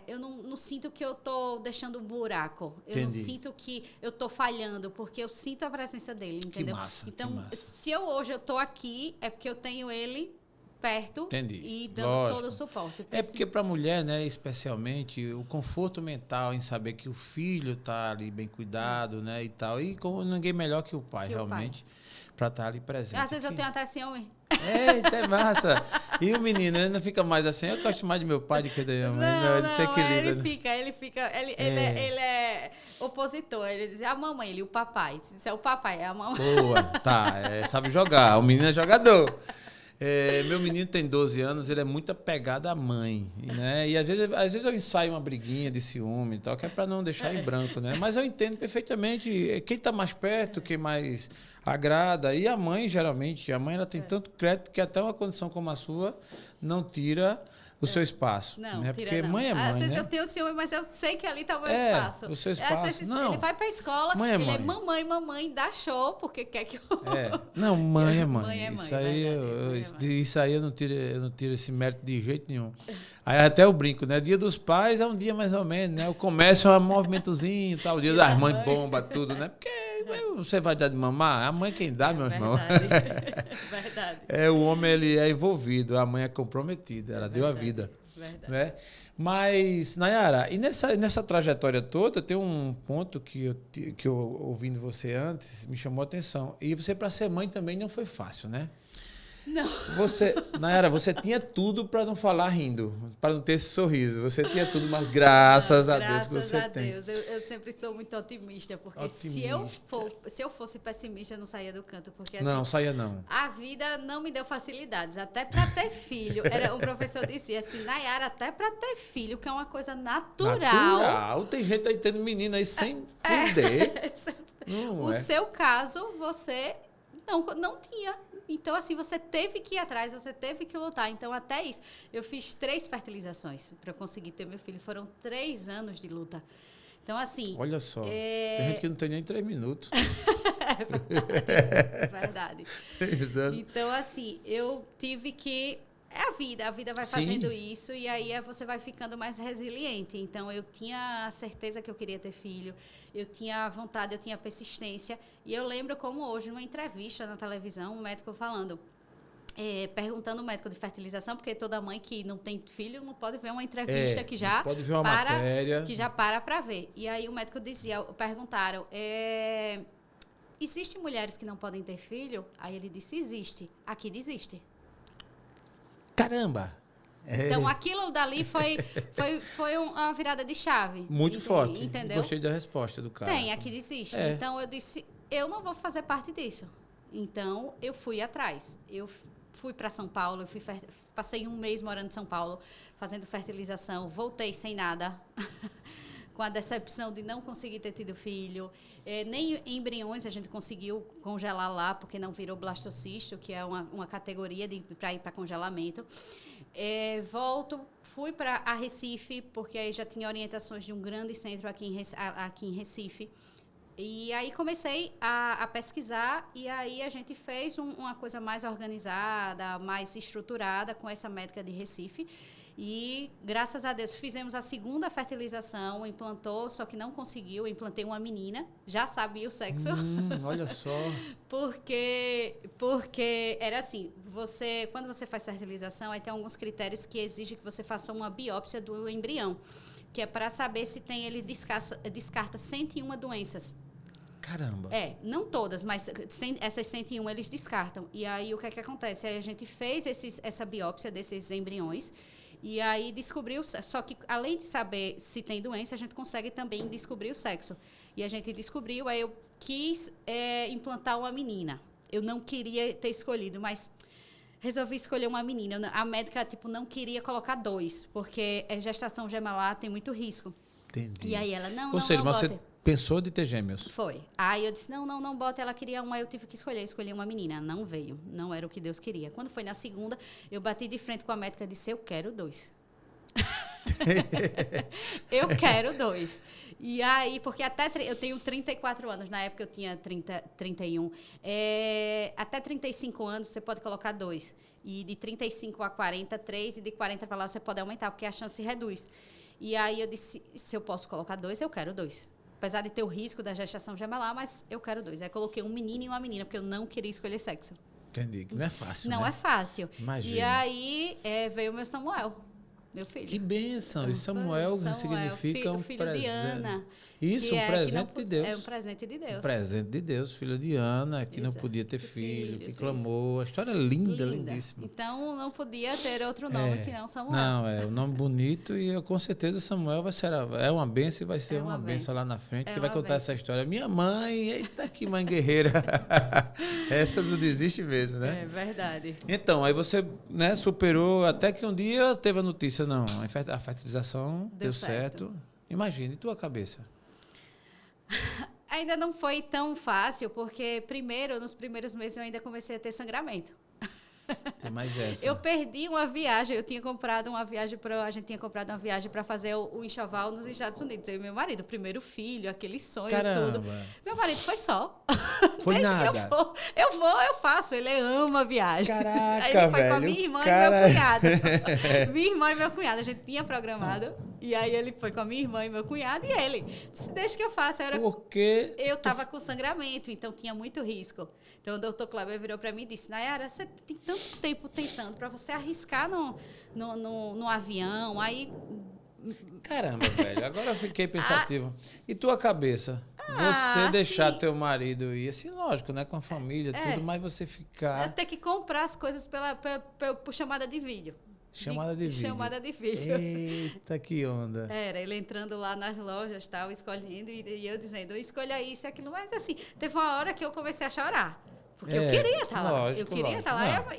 eu não sinto que eu tô deixando um buraco. Eu não sinto que eu tô falhando, porque eu sinto a presença dele, entendeu? Que massa, então, que massa. se hoje eu tô aqui, é porque eu tenho ele perto e dando Lógico. todo o suporte. Porque para a mulher, né, especialmente, o conforto mental em saber que o filho está ali bem cuidado, né, e tal. E como ninguém melhor que o pai, realmente, para estar ali presente. Às vezes eu tenho até ciúme. É massa. E o menino, ele não fica mais assim, eu gosto mais de meu pai do que da minha mãe. Ele fica, ele é opositor. Ele diz, a mamãe, ele, o papai. Se disser o papai, é a mamãe. Boa, sabe jogar. O menino é jogador. Meu menino tem 12 anos, ele é muito apegado à mãe, né? E às vezes eu ensaio uma briguinha de ciúme e tal, que é para não deixar em branco, né? Mas eu entendo perfeitamente quem está mais perto, quem mais agrada. E a mãe, geralmente, ela tem tanto crédito que até uma condição como a sua não tira o seu espaço. Não, né? tira Porque não. mãe é mãe, Às vezes né? eu tenho ciúme, mas eu sei que ali está o meu espaço. O seu Às espaço. vezes Não. ele vai para a escola, Mãe é ele mãe. é mamãe, dá show, porque quer que eu... Não, mãe é mãe. Mãe é mãe, Isso aí, verdade, isso aí eu não tiro esse mérito de jeito nenhum. Aí até eu brinco, né? Dia dos pais é um dia mais ou menos, né? O comércio é um movimentozinho, tal. O dia das mães bomba tudo, né? Porque você vai dar de mamar, a mãe quem dá, meu irmão. Verdade. O homem ele é envolvido, a mãe é comprometida, ela deu a vida. Verdade. Né? Mas, Nayara, e nessa trajetória toda, tem um ponto que eu ouvindo você antes, me chamou a atenção. E você, para ser mãe, também não foi fácil, né? Não. Nayara, você tinha tudo para não falar rindo, para não ter esse sorriso. Você tinha tudo, mas graças a Deus que você tem. Graças a Deus. Eu sempre sou muito otimista, porque se eu fosse pessimista, eu não saía do canto. Porque, assim, não, saia não. A vida não me deu facilidades, até para ter filho. O professor dizia assim, Nayara, até para ter filho, que é uma coisa natural. Tem gente aí tendo menino aí sem poder. O seu caso, você não tinha. Então, assim, você teve que ir atrás, você teve que lutar. Então, até isso, eu fiz 3 fertilizações para conseguir ter meu filho. Foram 3 anos de luta. Então, assim... Olha só, tem gente que não tem nem 3 minutos. É verdade. 3 anos. Então, assim, eu tive que... a vida vai fazendo isso e aí você vai ficando mais resiliente. Então, eu tinha a certeza que eu queria ter filho, eu tinha a vontade, eu tinha a persistência. E eu lembro como hoje, numa entrevista na televisão, um médico falando, perguntando ao médico de fertilização, porque toda mãe que não tem filho não pode ver uma entrevista que já pode ver uma matéria. Que já para ver. E aí o médico perguntaram, existem mulheres que não podem ter filho? Aí ele disse, existe. Aqui desiste. Caramba! Então, aquilo dali foi uma virada de chave. Muito forte. Entendeu? Gostei da resposta do cara. Aqui desiste. Então, eu disse, eu não vou fazer parte disso. Então, eu fui atrás. Eu fui para São Paulo, passei 1 mês morando em São Paulo, fazendo fertilização, voltei sem nada, com a decepção de não conseguir ter tido filho. Nem embriões a gente conseguiu congelar lá, porque não virou blastocisto, que é uma categoria para ir para congelamento. Fui para Recife, porque aí já tinha orientações de um grande centro aqui em Recife. E aí comecei a pesquisar e aí a gente fez uma coisa mais organizada, mais estruturada com essa médica de Recife. E, graças a Deus, fizemos a 2ª fertilização, implantou, só que não conseguiu. Implantei uma menina, já sabia o sexo. Olha só. Porque era assim, quando você faz fertilização, aí tem alguns critérios que exigem que você faça uma biópsia do embrião, que é para saber se ele descarta 101 doenças. Caramba. Não todas, mas essas 101 eles descartam. E aí, o que é que acontece? Aí a gente fez essa biópsia desses embriões e aí descobriu, só que além de saber se tem doença, a gente consegue também descobrir o sexo. E a gente descobriu, aí eu quis implantar uma menina. Eu não queria ter escolhido, mas resolvi escolher uma menina. A médica, não queria colocar 2, porque a gestação gemelar tem muito risco. Entendi. E aí ela, não Ou seja, bota. você pensou de ter gêmeos? Foi. Aí eu disse, não bota. Ela queria uma, eu tive que escolhi uma menina. Não veio. Não era o que Deus queria. Quando foi na 2ª, eu bati de frente com a médica e disse, eu quero 2. Eu quero 2. E aí, porque eu tenho 34 anos, na época eu tinha 31. Até 35 anos você pode colocar 2. E de 35 a 40, 3. E de 40 para lá você pode aumentar, porque a chance reduz. E aí eu disse, se eu posso colocar 2, eu quero 2. Apesar de ter o risco da gestação gemelar, mas eu quero 2. Aí coloquei um menino e uma menina, porque eu não queria escolher sexo. Entendi, que não é fácil, Não é fácil. Imagina. E aí veio o meu Samuel, meu filho. Que bênção! E Samuel significa um filho presente. de Ana. Isso, um presente de Deus. É um presente de Deus. Um presente de Deus, filha de Ana, que não podia ter filho, que clamou. A história é linda, lindíssima. Então, não podia ter outro nome que não Samuel. Não, é um nome bonito e com certeza Samuel vai ser uma bênção e vai ser uma bênção lá na frente, que vai contar essa história. Minha mãe, eita que mãe guerreira. Essa não desiste mesmo, né? É verdade. Então, aí você, né, superou até que um dia teve a notícia, não, a fertilização deu certo. Imagine, e tua cabeça? Ainda não foi tão fácil, porque nos primeiros meses eu ainda comecei a ter sangramento. Tem mais essa. Eu perdi uma viagem, a gente tinha comprado uma viagem para fazer o enxoval nos Estados Unidos. Eu e meu marido, primeiro filho, aquele sonho. Caramba. Tudo. Meu marido foi só. Foi nada. Eu faço, ele ama a viagem. Caraca, aí ele foi velho, com a minha irmã e meu cunhado. Minha irmã e meu cunhado, a gente tinha programado. E aí ele foi com a minha irmã e meu cunhado e ele disse, deixa que eu faça. Porque eu estava com sangramento, então tinha muito risco. Então o doutor Kleber virou para mim e disse, Nayara, você tem tanto tempo tentando para você arriscar no avião, aí... Caramba, velho, agora eu fiquei pensativo. E tua cabeça? Você deixar teu marido ir, assim, lógico, né? Com a família, tudo, mas você ficar... Ter que comprar as coisas por chamada de vídeo. Chamada de vídeo. Chamada de vídeo. Eita, que onda. Era, ele entrando lá nas lojas, tal, escolhendo, e eu dizendo, escolha isso e aquilo. Mas, assim, teve uma hora que eu comecei a chorar. Porque eu queria estar lá. Lógico, eu queria estar lá.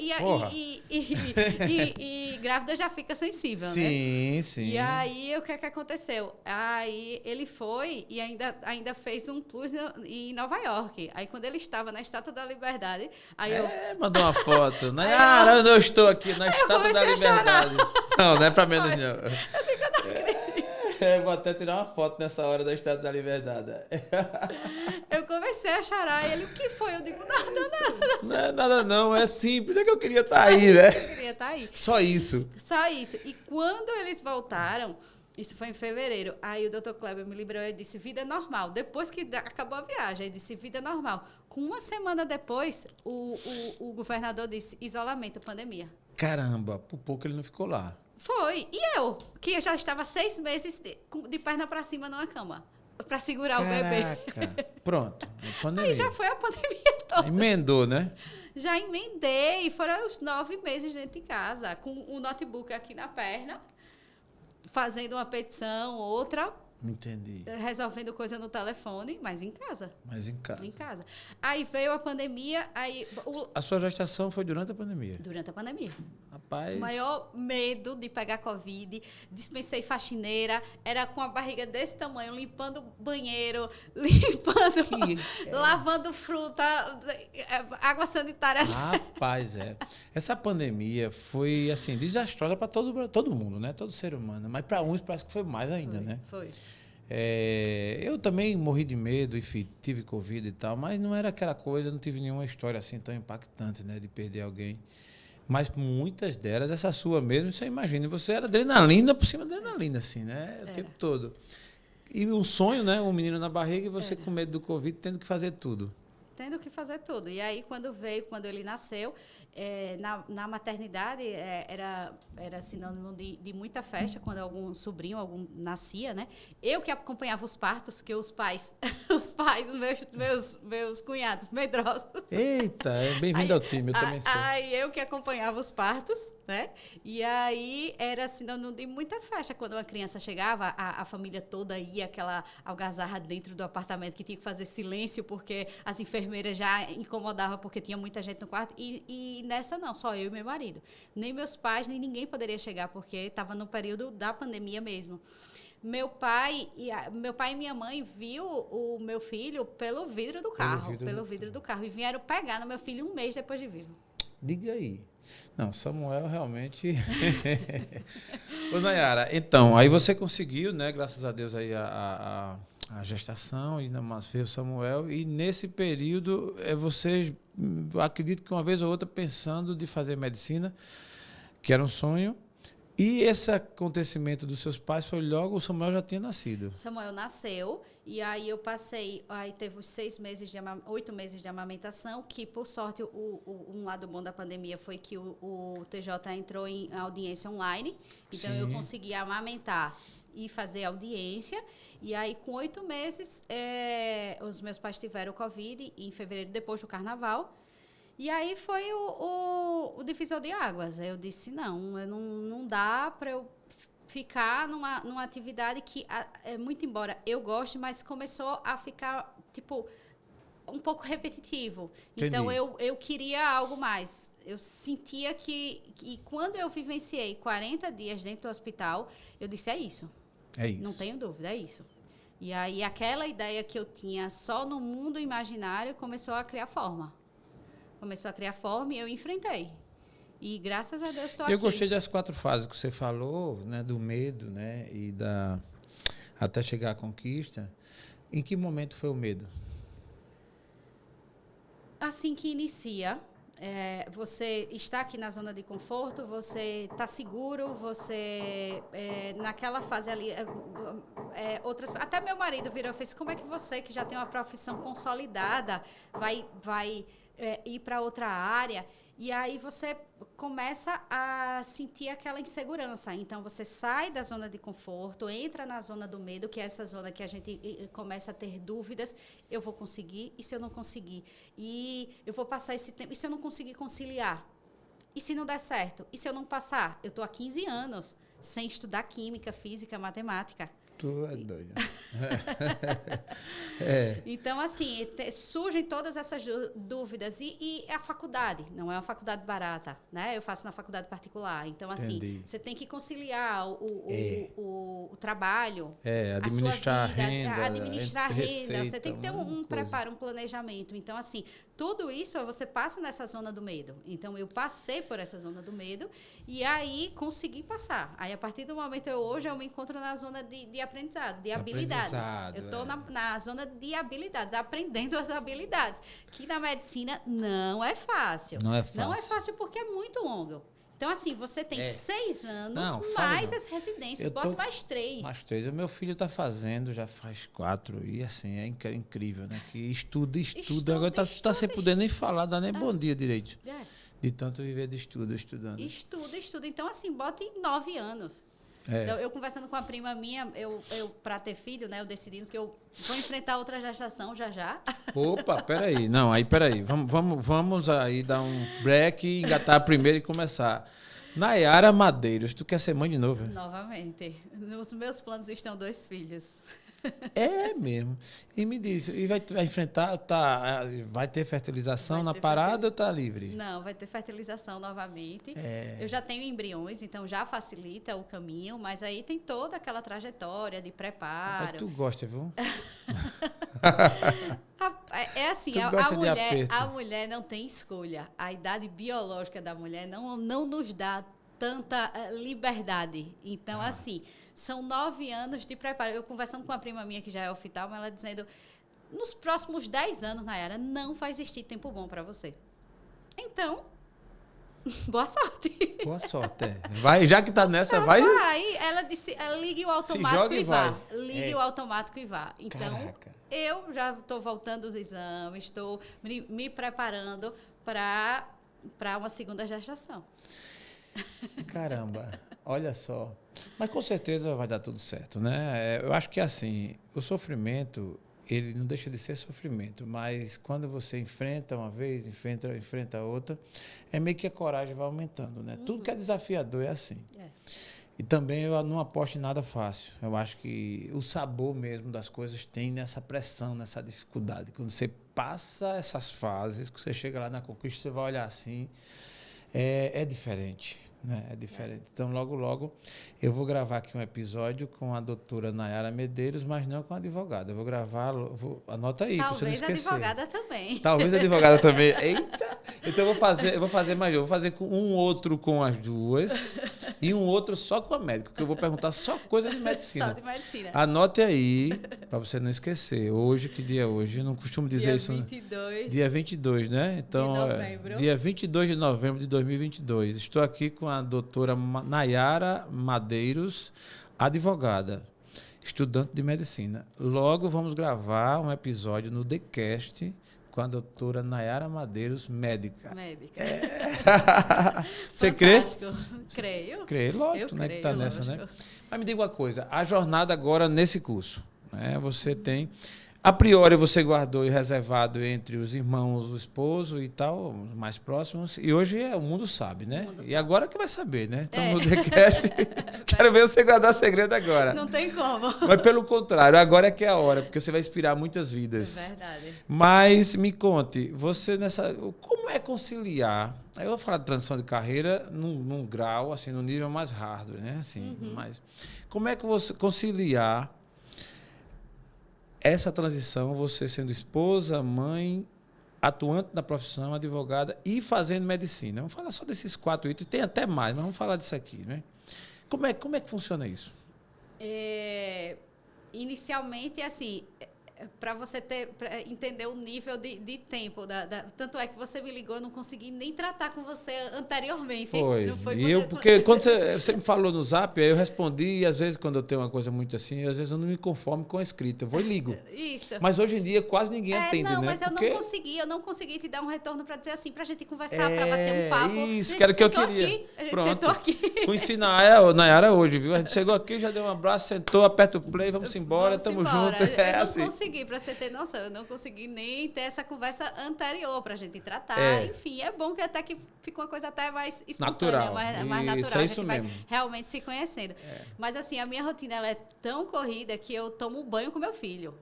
E grávida já fica sensível, né? Sim, sim. E aí, o que aconteceu? Aí, ele foi e ainda fez um plus em Nova York. Aí, quando ele estava na Estátua da Liberdade... mandou uma foto. Nayara, eu estou aqui na Estátua da Liberdade. Não, não é pra menos, não. Eu digo, eu não acredito. Vou até tirar uma foto nessa hora da Estátua da Liberdade. Eu comecei a chorar e ele, o que foi? Eu digo, nada. Não é nada não, é simples, é que eu queria estar aí, né? Eu queria estar aí. Só isso. Só isso. E quando eles voltaram, isso foi em fevereiro, aí o doutor Kleber me liberou e disse, vida normal. Depois que acabou a viagem, ele disse, vida normal. Com uma semana depois, o governador disse, isolamento, pandemia. Caramba, por pouco ele não ficou lá. Foi. E eu, que já estava 6 meses de perna para cima numa cama, para segurar o bebê. Pronto. Aí já foi a pandemia toda. Emendou, né? Já emendei. Foram os 9 meses dentro de casa, com o notebook aqui na perna, fazendo uma petição, outra. Entendi. Resolvendo coisa no telefone, mas em casa. Em casa. Aí veio a pandemia, aí... A sua gestação foi durante a pandemia? Durante a pandemia. Rapaz... O maior medo de pegar Covid, dispensei faxineira, era com a barriga desse tamanho, limpando banheiro, lavando fruta, água sanitária. Rapaz, essa pandemia foi, assim, desastrosa para todo mundo, né? Todo ser humano. Mas para uns parece que foi mais ainda, né? Foi. Eu também morri de medo, enfim, tive Covid e tal, mas não era aquela coisa, não tive nenhuma história assim tão impactante, né? De perder alguém. Mas muitas delas, essa sua mesmo, você imagina, você era adrenalina por cima de adrenalina, assim, né? O tempo todo. E um sonho, né? Um menino na barriga e você com medo do Covid, tendo que fazer tudo. Tendo que fazer tudo. E aí, quando ele nasceu, na maternidade, era sinônimo de muita festa, quando algum sobrinho, nascia, né? Eu que acompanhava os partos, que os pais, meus cunhados medrosos. Eita, bem-vindo ao time, eu também sou. Aí eu que acompanhava os partos, né? E aí era sinônimo de muita festa. Quando uma criança chegava, a família toda ia, aquela algazarra dentro do apartamento, que tinha que fazer silêncio, porque as enfermeiras já incomodavam, porque tinha muita gente no quarto. E nessa não, só eu e meu marido. Nem meus pais, nem ninguém poderia chegar, porque estava no período da pandemia mesmo. Meu pai e minha mãe viu o meu filho pelo vidro do carro. E vieram pegar no meu filho 1 mês depois de vivo. Diga aí. Não, Samuel realmente... Ô, Nayara, então, aí você conseguiu, né, graças a Deus, aí a gestação, e mais veio Samuel, e nesse período, você, acredito que uma vez ou outra, pensando de fazer medicina, que era um sonho, e esse acontecimento dos seus pais foi logo, o Samuel já tinha nascido. Samuel nasceu, e aí eu passei, aí teve os 8 meses de amamentação, que por sorte, um lado bom da pandemia foi que o TJ entrou em audiência online, então eu consegui amamentar ir fazer audiência. E aí, com 8 meses, os meus pais tiveram Covid em fevereiro, depois do carnaval. E aí foi o divisor de águas. Eu disse, não dá para eu ficar numa atividade que, muito embora eu goste, mas começou a ficar, tipo, um pouco repetitivo. Entendi. Então, eu queria algo mais. Eu sentia que quando eu vivenciei 40 dias dentro do hospital, eu disse, é isso. É isso. Não tenho dúvida, é isso. E aí, aquela ideia que eu tinha só no mundo imaginário começou a criar forma. E eu enfrentei. E graças a Deus estou aqui. Eu gostei das 4 fases que você falou, né, do medo, né, e até chegar à conquista. Em que momento foi o medo? Assim que inicia, você está aqui na zona de conforto, você está seguro, você naquela fase ali, até meu marido virou e fez, como é que você, que já tem uma profissão consolidada, vai ir para outra área? E aí você começa a sentir aquela insegurança. Então, você sai da zona de conforto, entra na zona do medo, que é essa zona que a gente começa a ter dúvidas. Eu vou conseguir? E se eu não conseguir? E eu vou passar esse tempo? E se eu não conseguir conciliar? E se não der certo? E se eu não passar? Eu estou há 15 anos sem estudar química, física, matemática. Tu é doido. Então, assim, surgem todas essas dúvidas. E a faculdade, não é uma faculdade barata, né? Eu faço na faculdade particular. Então, assim, você tem que conciliar o trabalho, administrar a sua vida, renda. Administrar receita, você tem que ter um preparo, um planejamento. Então, assim, tudo isso você passa nessa zona do medo. Então, eu passei por essa zona do medo e aí consegui passar. Aí, a partir do momento hoje, eu me encontro na zona de aprendizado, de habilidade. Eu estou na zona de habilidades, aprendendo as habilidades, que na medicina não é fácil. Não é fácil. Não é fácil porque é muito longo. Então, assim, você tem 6 anos, mais as residências, bota mais 3. Mais 3. O meu filho está fazendo, já faz 4, e assim, é incrível, né? Que estuda. Agora está sem poder nem falar, dá nem bom dia direito. De tanto viver de estudando. Estuda. Então, assim, bota em 9 anos. Então, eu conversando com a prima minha, eu para ter filho, né, eu decidindo que eu vou enfrentar outra gestação já. Opa, peraí. Vamos aí dar um break, engatar a primeira e começar. Nayara Madeiros, tu quer ser mãe de novo? Novamente. Nos meus planos estão 2 filhos. É mesmo. E me diz, vai enfrentar, vai ter fertilização na parada ou tá livre? Não, vai ter fertilização novamente. Eu já tenho embriões, então já facilita o caminho, mas aí tem toda aquela trajetória de preparo. Rapaz, tu gosta, viu? É assim, a mulher não tem escolha. A idade biológica da mulher não nos dá tanta liberdade. Então, assim, são 9 anos de preparo. Eu conversando com uma prima minha que já é oftalmo, ela dizendo, nos próximos 10 anos, Nayara, não vai existir tempo bom para você. Então, boa sorte. Boa sorte, Vai, já que tá nessa, vai. Ela disse, ligue o automático e vá. Ligue o automático e vá. Então, Caraca. Eu já estou voltando os exames, estou me preparando para uma segunda gestação. Caramba, olha só. Mas com certeza vai dar tudo certo, né? Eu acho que assim, o sofrimento, ele não deixa de ser sofrimento, mas quando você enfrenta uma vez, enfrenta outra, é meio que a coragem vai aumentando, né? Tudo que é desafiador é assim. E também eu não aposto em nada fácil. Eu acho que o sabor mesmo das coisas tem nessa pressão, nessa dificuldade. Quando você passa essas fases, que você chega lá na conquista, você vai olhar assim, é diferente. Né? É diferente. Então, logo, eu vou gravar aqui um episódio com a doutora Nayara Medeiros, mas não com a advogada. Eu vou gravar, anota aí, para você não esquecer. Talvez a advogada também. Talvez a advogada também. Eita! Então, eu vou fazer mais. Eu vou fazer com um outro com as duas e um outro só com a médica, porque eu vou perguntar só coisa de medicina. Só de medicina. Anote aí, para você não esquecer. Hoje, que dia é hoje? Eu não costumo dizer dia isso. 22. Dia 22, né? Então, de novembro. Dia 22 de novembro de 2022. Estou aqui com a doutora Nayara Madeiros, advogada, estudante de medicina. Logo vamos gravar um episódio no TheCast com a doutora Nayara Madeiros, médica. Médica. Você crê? Creio. Creio, lógico, né, que está nessa, né? Mas me diga uma coisa, a jornada agora nesse curso, né? Você tem... A priori você guardou e reservado entre os irmãos, o esposo e tal, os mais próximos. E hoje o mundo sabe, né? E sabe. Agora que vai saber, né? Estamos no TheCast. Quero ver você guardar segredo agora. Não tem como. Mas pelo contrário, agora é que é a hora, porque você vai inspirar muitas vidas. É verdade. Mas me conte, você como é conciliar? Aí eu vou falar de transição de carreira num grau, assim, num nível mais hardware, né? Assim, mas como é que você conciliar essa transição, você sendo esposa, mãe, atuante na profissão, advogada e fazendo medicina? Vamos falar só desses 4 itens, tem até mais, mas vamos falar disso aqui, né? Como é que funciona isso? Inicialmente, assim, para você entender o nível de tempo. Tanto é que você me ligou, eu não consegui nem tratar com você anteriormente. Foi. Não foi porque quando você me falou no Zap, aí eu respondi, e às vezes quando eu tenho uma coisa muito assim, às vezes eu não me conformo com a escrita. Eu vou e ligo. Isso. Mas hoje em dia quase ninguém atende, né? Não, mas eu não consegui te dar um retorno para dizer assim, para a gente conversar, para bater um papo. Isso, que era o que eu queria. A gente sentou aqui. Vou ensinar a Nayara hoje, viu? A gente chegou aqui, já deu um abraço, sentou, aperta o play, vamos embora, tamo junto. Eu não assim. consegui, para você ter noção, eu não consegui nem ter essa conversa anterior para a gente tratar. Enfim, é bom que até que fica uma coisa até mais espontânea, mais natural. A gente vai realmente se conhecendo. Mas assim, a minha rotina ela é tão corrida que eu tomo banho com meu filho.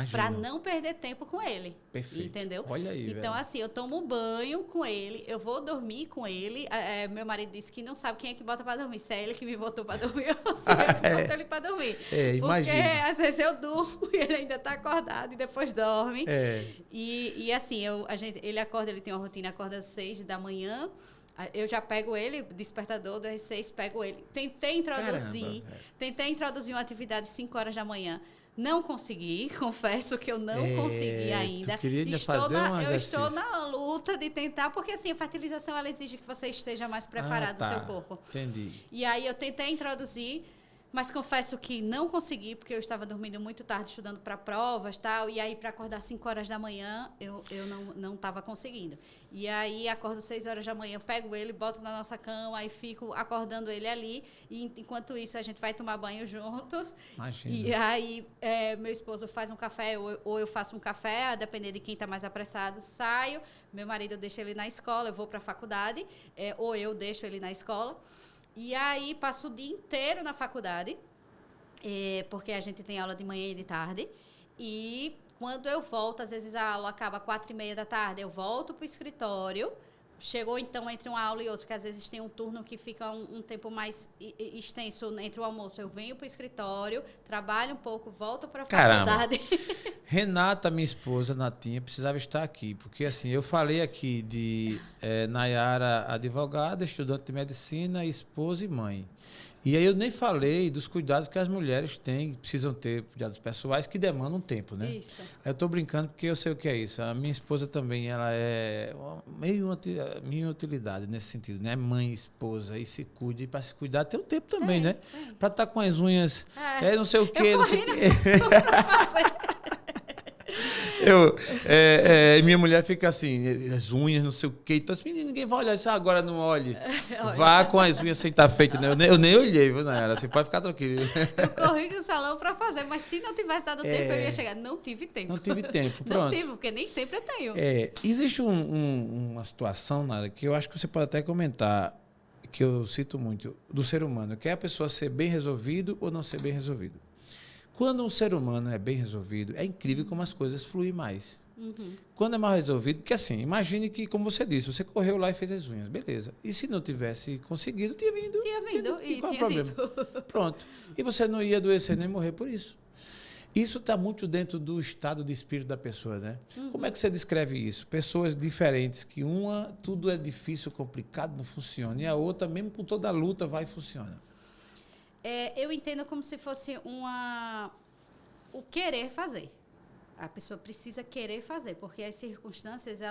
Para não perder tempo com ele. Perfeito. Entendeu? Olha aí, então, assim, eu tomo banho com ele, eu vou dormir com ele. Meu marido disse que não sabe quem é que bota para dormir. Se é ele que me botou para dormir ou se eu que boto ele para dormir. Porque às vezes eu durmo e ele ainda está acordado e depois dorme. E assim, ele acorda, ele tem uma rotina, acorda às 6 da manhã. Eu já pego ele, despertador, das 6, pego ele. Tentei introduzir uma atividade às 5 horas da manhã. Não consegui, confesso que eu não consegui ainda. Eu estou na luta de tentar, porque assim, a fertilização ela exige que você esteja mais preparado no seu corpo. Entendi. E aí eu tentei introduzir, mas confesso que não consegui, porque eu estava dormindo muito tarde, estudando para provas e tal, e aí para acordar 5 horas da manhã, eu não estava conseguindo. E aí acordo 6 horas da manhã, pego ele, boto na nossa cama, aí fico acordando ele ali, e enquanto isso a gente vai tomar banho juntos. Imagina. E aí meu esposo faz um café, ou eu faço um café, a depender de quem está mais apressado, saio, meu marido deixa ele na escola, eu vou para a faculdade, ou eu deixo ele na escola. E aí, passo o dia inteiro na faculdade, porque a gente tem aula de manhã e de tarde. E quando eu volto, às vezes a aula acaba 4h30 da tarde, eu volto para o escritório. Chegou, então, entre uma aula e outra, que às vezes tem um turno que fica um tempo mais extenso entre o almoço. Eu venho para o escritório, trabalho um pouco, volto para a faculdade. Renata, minha esposa, Natinha, precisava estar aqui, porque assim, eu falei aqui de Nayara, advogada, estudante de medicina, esposa e mãe. E aí eu nem falei dos cuidados que as mulheres têm, precisam ter, cuidados pessoais, que demandam tempo, né? Isso. Eu estou brincando porque eu sei o que é isso. A minha esposa também, ela é meio minha utilidade nesse sentido, né? Mãe, esposa, e se cuida. E para se cuidar tem um tempo também, né? Para estar com as unhas, não sei o quê, não sei o quê. Minha mulher fica assim, as unhas, não sei o quê. Então, assim, ninguém vai olhar isso, agora não olhe. Vá com as unhas sem estar feito. Né? Eu nem olhei, viu, Nayara? Você pode ficar tranquilo. Eu corri no salão para fazer, mas se não tivesse dado tempo, eu ia chegar. Não tive tempo. Não tive tempo, pronto. Não tive, porque nem sempre eu tenho. Existe uma situação, Nayara, que eu acho que você pode até comentar, que eu cito muito, do ser humano, que é a pessoa ser bem resolvido ou não ser bem resolvido. Quando um ser humano é bem resolvido, é incrível como as coisas fluem mais. Quando é mal resolvido, porque assim, imagine que, como você disse, você correu lá e fez as unhas, beleza. E se não tivesse conseguido, tinha vindo. E qual tinha o problema? dito. Pronto. E você não ia adoecer nem morrer por isso. Isso está muito dentro do estado de espírito da pessoa, né? Como é que você descreve isso? Pessoas diferentes, que uma, tudo é difícil, complicado, não funciona. E a outra, mesmo com toda a luta, vai e funciona. Eu entendo como se fosse o querer fazer. A pessoa precisa querer fazer, porque as circunstâncias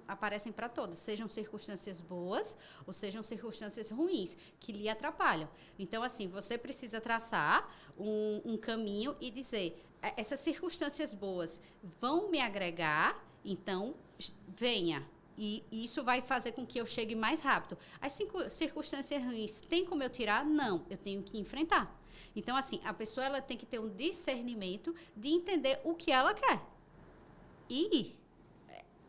aparecem para todos, sejam circunstâncias boas ou sejam circunstâncias ruins, que lhe atrapalham. Então, assim, você precisa traçar um caminho e dizer, essas circunstâncias boas vão me agregar Então, venha. E isso vai fazer com que eu chegue mais rápido. As circunstâncias ruins, tem como eu tirar? Não, eu tenho que enfrentar. Então, assim, a pessoa ela tem que ter um discernimento de entender o que ela quer. E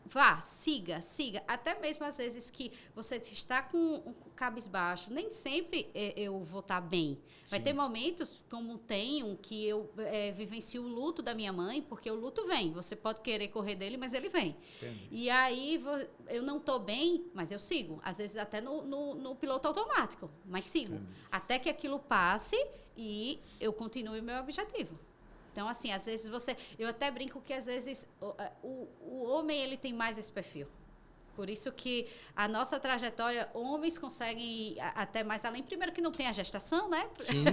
vá, siga. Até mesmo às vezes que você está com um cabisbaixo, nem sempre eu vou estar bem. Vai ter momentos, como tem um, que eu vivencio o luto da minha mãe, porque o luto vem. Você pode querer correr dele, mas ele vem. Entendi. E aí eu não estou bem, mas eu sigo. Às vezes até no piloto automático, mas sigo. Entendi. Até que aquilo passe e eu continue o meu objetivo. Então, assim, às vezes eu até brinco que às vezes o homem ele tem mais esse perfil. Por isso que a nossa trajetória, homens conseguem ir até mais além. Primeiro que não tem a gestação, né? Sim,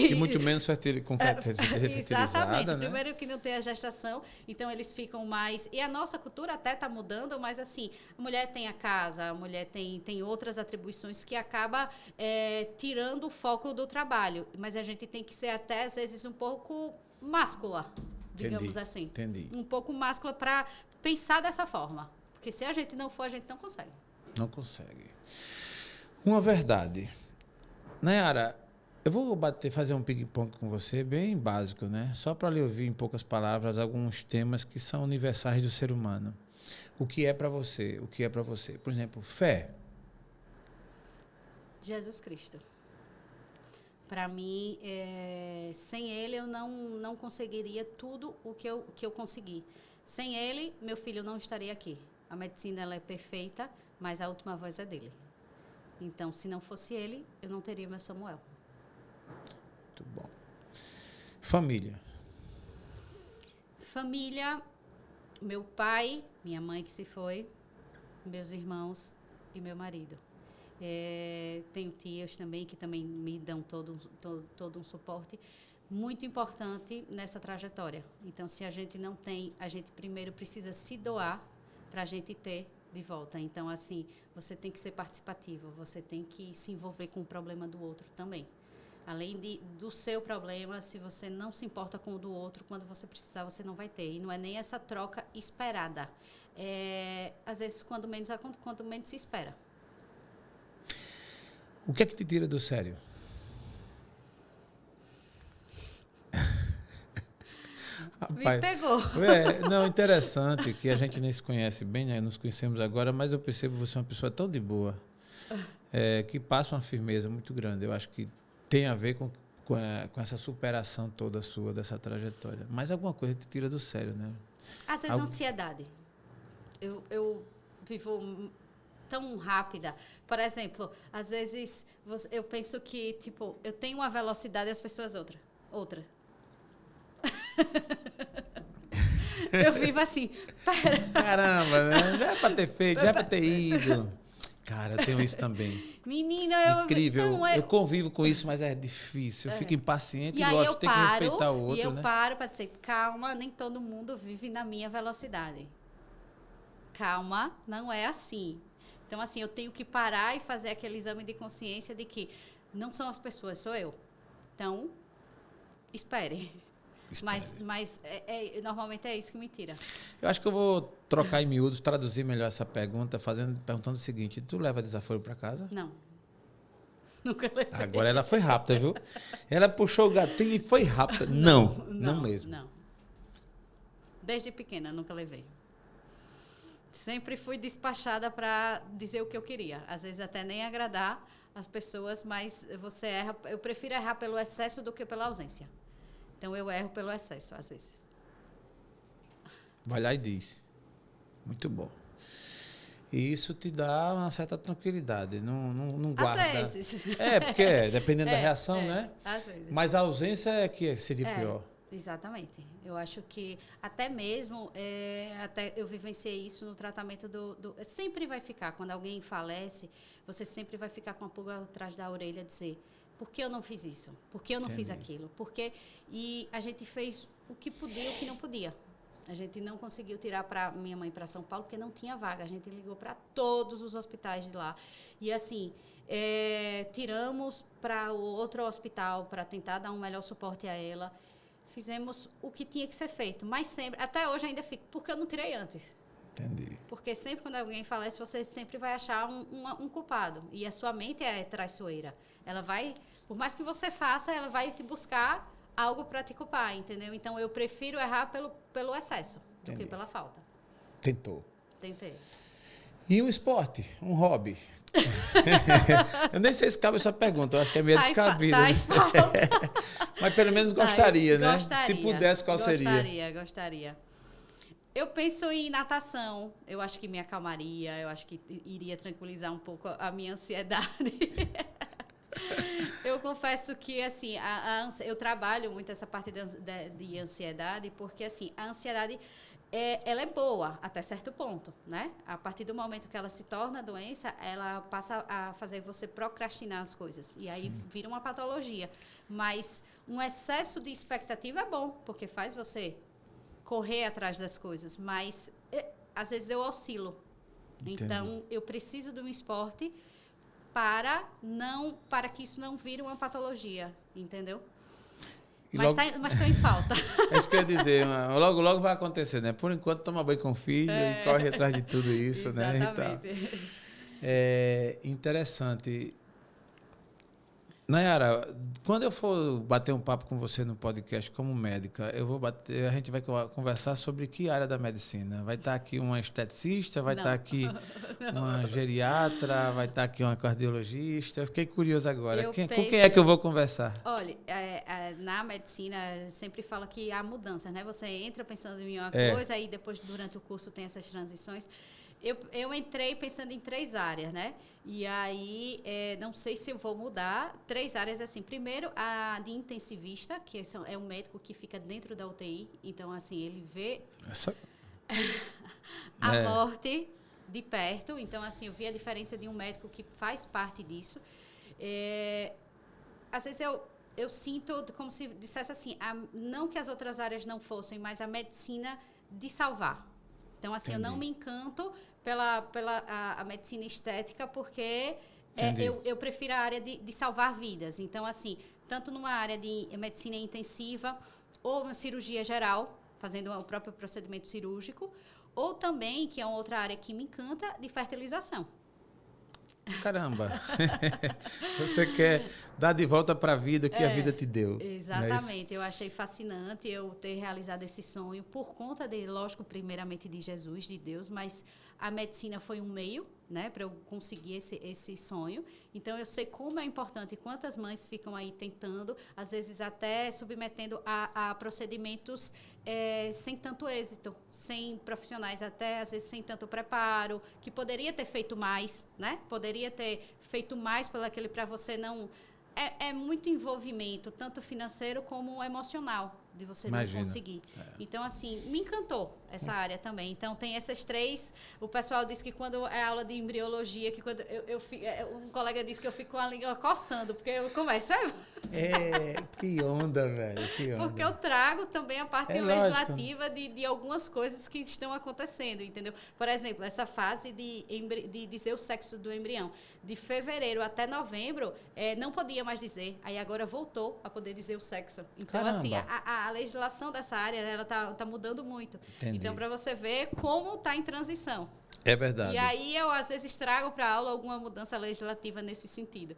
e muito menos fertilizada, exatamente, né? Primeiro que não tem a gestação, então eles ficam mais... E a nossa cultura até está mudando, mas assim, a mulher tem a casa, a mulher tem outras atribuições que acaba tirando o foco do trabalho. Mas a gente tem que ser até, às vezes, um pouco máscula, digamos assim. Entendi. Um pouco máscula para pensar dessa forma. Porque se a gente não for, a gente não consegue. Não consegue. Uma verdade. Nayara, eu vou fazer um ping-pong com você, bem básico, né? Só para lhe ouvir em poucas palavras alguns temas que são universais do ser humano. O que é para você? O que é para você? Por exemplo, fé. Jesus Cristo. Para mim, sem ele eu não conseguiria tudo o que eu consegui. Sem ele, meu filho não estaria aqui. A medicina ela é perfeita, mas a última voz é dele. Então, se não fosse ele, eu não teria meu Samuel. Muito bom. Família. Família, meu pai, minha mãe que se foi, meus irmãos e meu marido. Tenho tias também que também me dão todo um suporte muito importante nessa trajetória. Então, se a gente não tem, a gente primeiro precisa se doar para a gente ter de volta. Então, assim, você tem que ser participativo, você tem que se envolver com o problema do outro também. Além do seu problema, se você não se importa com o do outro, quando você precisar, você não vai ter. E não é nem essa troca esperada. Às vezes, quando menos se espera. O que é que te tira do sério? Rapaz, me pegou. Não, interessante que a gente nem se conhece bem, né? Nos conhecemos agora, mas eu percebo você uma pessoa tão de boa, que passa uma firmeza muito grande. Eu acho que tem a ver com essa superação toda sua, dessa trajetória. Mas alguma coisa te tira do sério, né? Às vezes, ansiedade. Eu vivo tão rápida. Por exemplo, às vezes eu penso que, tipo, eu tenho uma velocidade e as pessoas outra. Eu vivo assim. Caramba, né? Já é para ter feito, já é para ter ido. Cara, eu tenho isso também. Menina, incrível. Eu convivo com isso, mas é difícil. Eu fico impaciente e lógico, tem que respeitar o outro, e eu né? paro para dizer, calma, nem todo mundo vive na minha velocidade. Calma, não é assim. Então, assim, eu tenho que parar e fazer aquele exame de consciência de que não são as pessoas, sou eu. Então, espere. Mas normalmente é isso que me tira. Eu acho que eu vou trocar em miúdos, traduzir melhor essa pergunta, perguntando o seguinte: tu leva desaforo para casa? Não. Nunca levei. Agora ela foi rápida, viu? Ela puxou o gatilho e foi rápida. Não mesmo. Não. Desde pequena, nunca levei. Sempre fui despachada para dizer o que eu queria. Às vezes até nem agradar as pessoas, mas você erra. Eu prefiro errar pelo excesso do que pela ausência. Então, eu erro pelo excesso, às vezes. Vai lá e diz. Muito bom. E isso te dá uma certa tranquilidade. Não guarda. Às vezes. Porque dependendo da reação, né? Às vezes. Mas a ausência é que seria pior. Exatamente. Eu acho que até mesmo, até eu vivenciei isso no tratamento sempre vai ficar, quando alguém falece, você sempre vai ficar com a pulga atrás da orelha, dizer... Por que eu não fiz isso? Por que eu não fiz aquilo? E a gente fez o que podia e o que não podia. A gente não conseguiu tirar para minha mãe para São Paulo, porque não tinha vaga. A gente ligou para todos os hospitais de lá. E, assim, tiramos para o outro hospital para tentar dar um melhor suporte a ela. fizemos o que tinha que ser feito. Mas sempre, até hoje ainda fico, porque eu não tirei antes. Entendi. Porque sempre quando alguém falece, você sempre vai achar um culpado. E a sua mente é traiçoeira. Ela vai, por mais que você faça, ela vai te buscar algo para te culpar, entendeu? Então, eu prefiro errar pelo excesso do que pela falta. Tentei. E um esporte, um hobby? Eu nem sei se cabe essa pergunta, eu acho que é meio descabida. Mas pelo menos gostaria, né? Se pudesse, qual seria? Gostaria. Eu penso em natação, eu acho que me acalmaria, eu acho que iria tranquilizar um pouco a minha ansiedade. Eu confesso que, assim, eu trabalho muito essa parte de ansiedade, porque, assim, a ansiedade, ela é boa até certo ponto, né? A partir do momento que ela se torna doença, ela passa a fazer você procrastinar as coisas. E aí vira uma patologia. Mas um excesso de expectativa é bom, porque faz você correr atrás das coisas. Mas, às vezes, eu oscilo. Entendi. Então, eu preciso de um esporte para que isso não vire uma patologia, entendeu? Mas estou em falta. É isso que eu ia dizer, logo, logo vai acontecer, né? Por enquanto, toma banho com o filho e corre atrás de tudo isso, né? Exatamente. É interessante. Nayara, quando eu for bater um papo com você no podcast como médica, a gente vai conversar sobre que área da medicina? Vai estar aqui uma esteticista, vai estar aqui uma geriatra, vai estar aqui uma cardiologista? Eu fiquei curioso agora. Com quem é que eu vou conversar? Olha, na medicina sempre fala que há mudanças, né? Você entra pensando em uma coisa, aí depois, durante o curso, tem essas transições. Eu entrei pensando em 3 áreas, né? E aí, não sei se eu vou mudar. 3 áreas, assim. Primeiro, a de intensivista, que é um médico que fica dentro da UTI. Então, assim, ele vê a morte de perto. Então, assim, eu vi a diferença de um médico que faz parte disso. Às vezes, eu sinto como se dissesse assim, não que as outras áreas não fossem, mas a medicina de salvar. Então, assim, entendi. Eu não me encanto pela a medicina estética, porque eu prefiro a área de salvar vidas. Então, assim, tanto numa área de medicina intensiva ou na cirurgia geral, fazendo o próprio procedimento cirúrgico, ou também, que é uma outra área que me encanta, de fertilização. Caramba! Você quer dar de volta para a vida que a vida te deu. Exatamente. Eu achei fascinante eu ter realizado esse sonho por conta lógico, primeiramente de Jesus, de Deus, mas a medicina foi um meio, né, para eu conseguir esse sonho. Então, eu sei como é importante, quantas mães ficam aí tentando, às vezes até submetendo a procedimentos sem tanto êxito, sem profissionais, até às vezes sem tanto preparo, que poderia ter feito mais, né? Poderia ter feito mais para você não... É muito envolvimento, tanto financeiro como emocional, de você não conseguir. Então, assim, me encantou essa área também. Então, tem essas 3. O pessoal diz que quando é aula de embriologia, que quando um colega disse que eu fico com a língua coçando, porque eu começo... Que onda, velho, que onda. Porque eu trago também a parte legislativa de algumas coisas que estão acontecendo, entendeu? Por exemplo, essa fase de dizer o sexo do embrião. De fevereiro até novembro, não podia mais dizer. Aí agora voltou a poder dizer o sexo. Então, caramba. Assim, a legislação dessa área, ela tá mudando muito. Entendi. Então, para você ver como está em transição. É verdade. E aí, eu, às vezes, trago para a aula alguma mudança legislativa nesse sentido.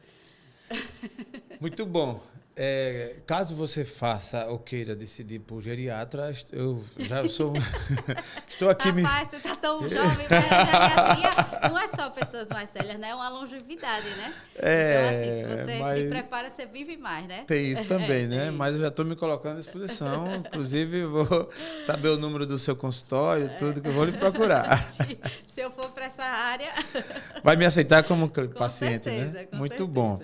Muito bom. Caso você faça ou queira decidir por geriatra, eu já sou... Estou aqui... Rapaz, você está tão jovem, mas a geriatria não é só pessoas mais velhas, né? É uma longevidade, né? Então, assim, se você se prepara, você vive mais, né? Tem isso também, né? Mas eu já estou me colocando à disposição. Inclusive, vou saber o número do seu consultório, tudo que eu vou lhe procurar. Se eu for para essa área... Vai me aceitar como paciente, certeza, né? Com Muito certeza. Bom.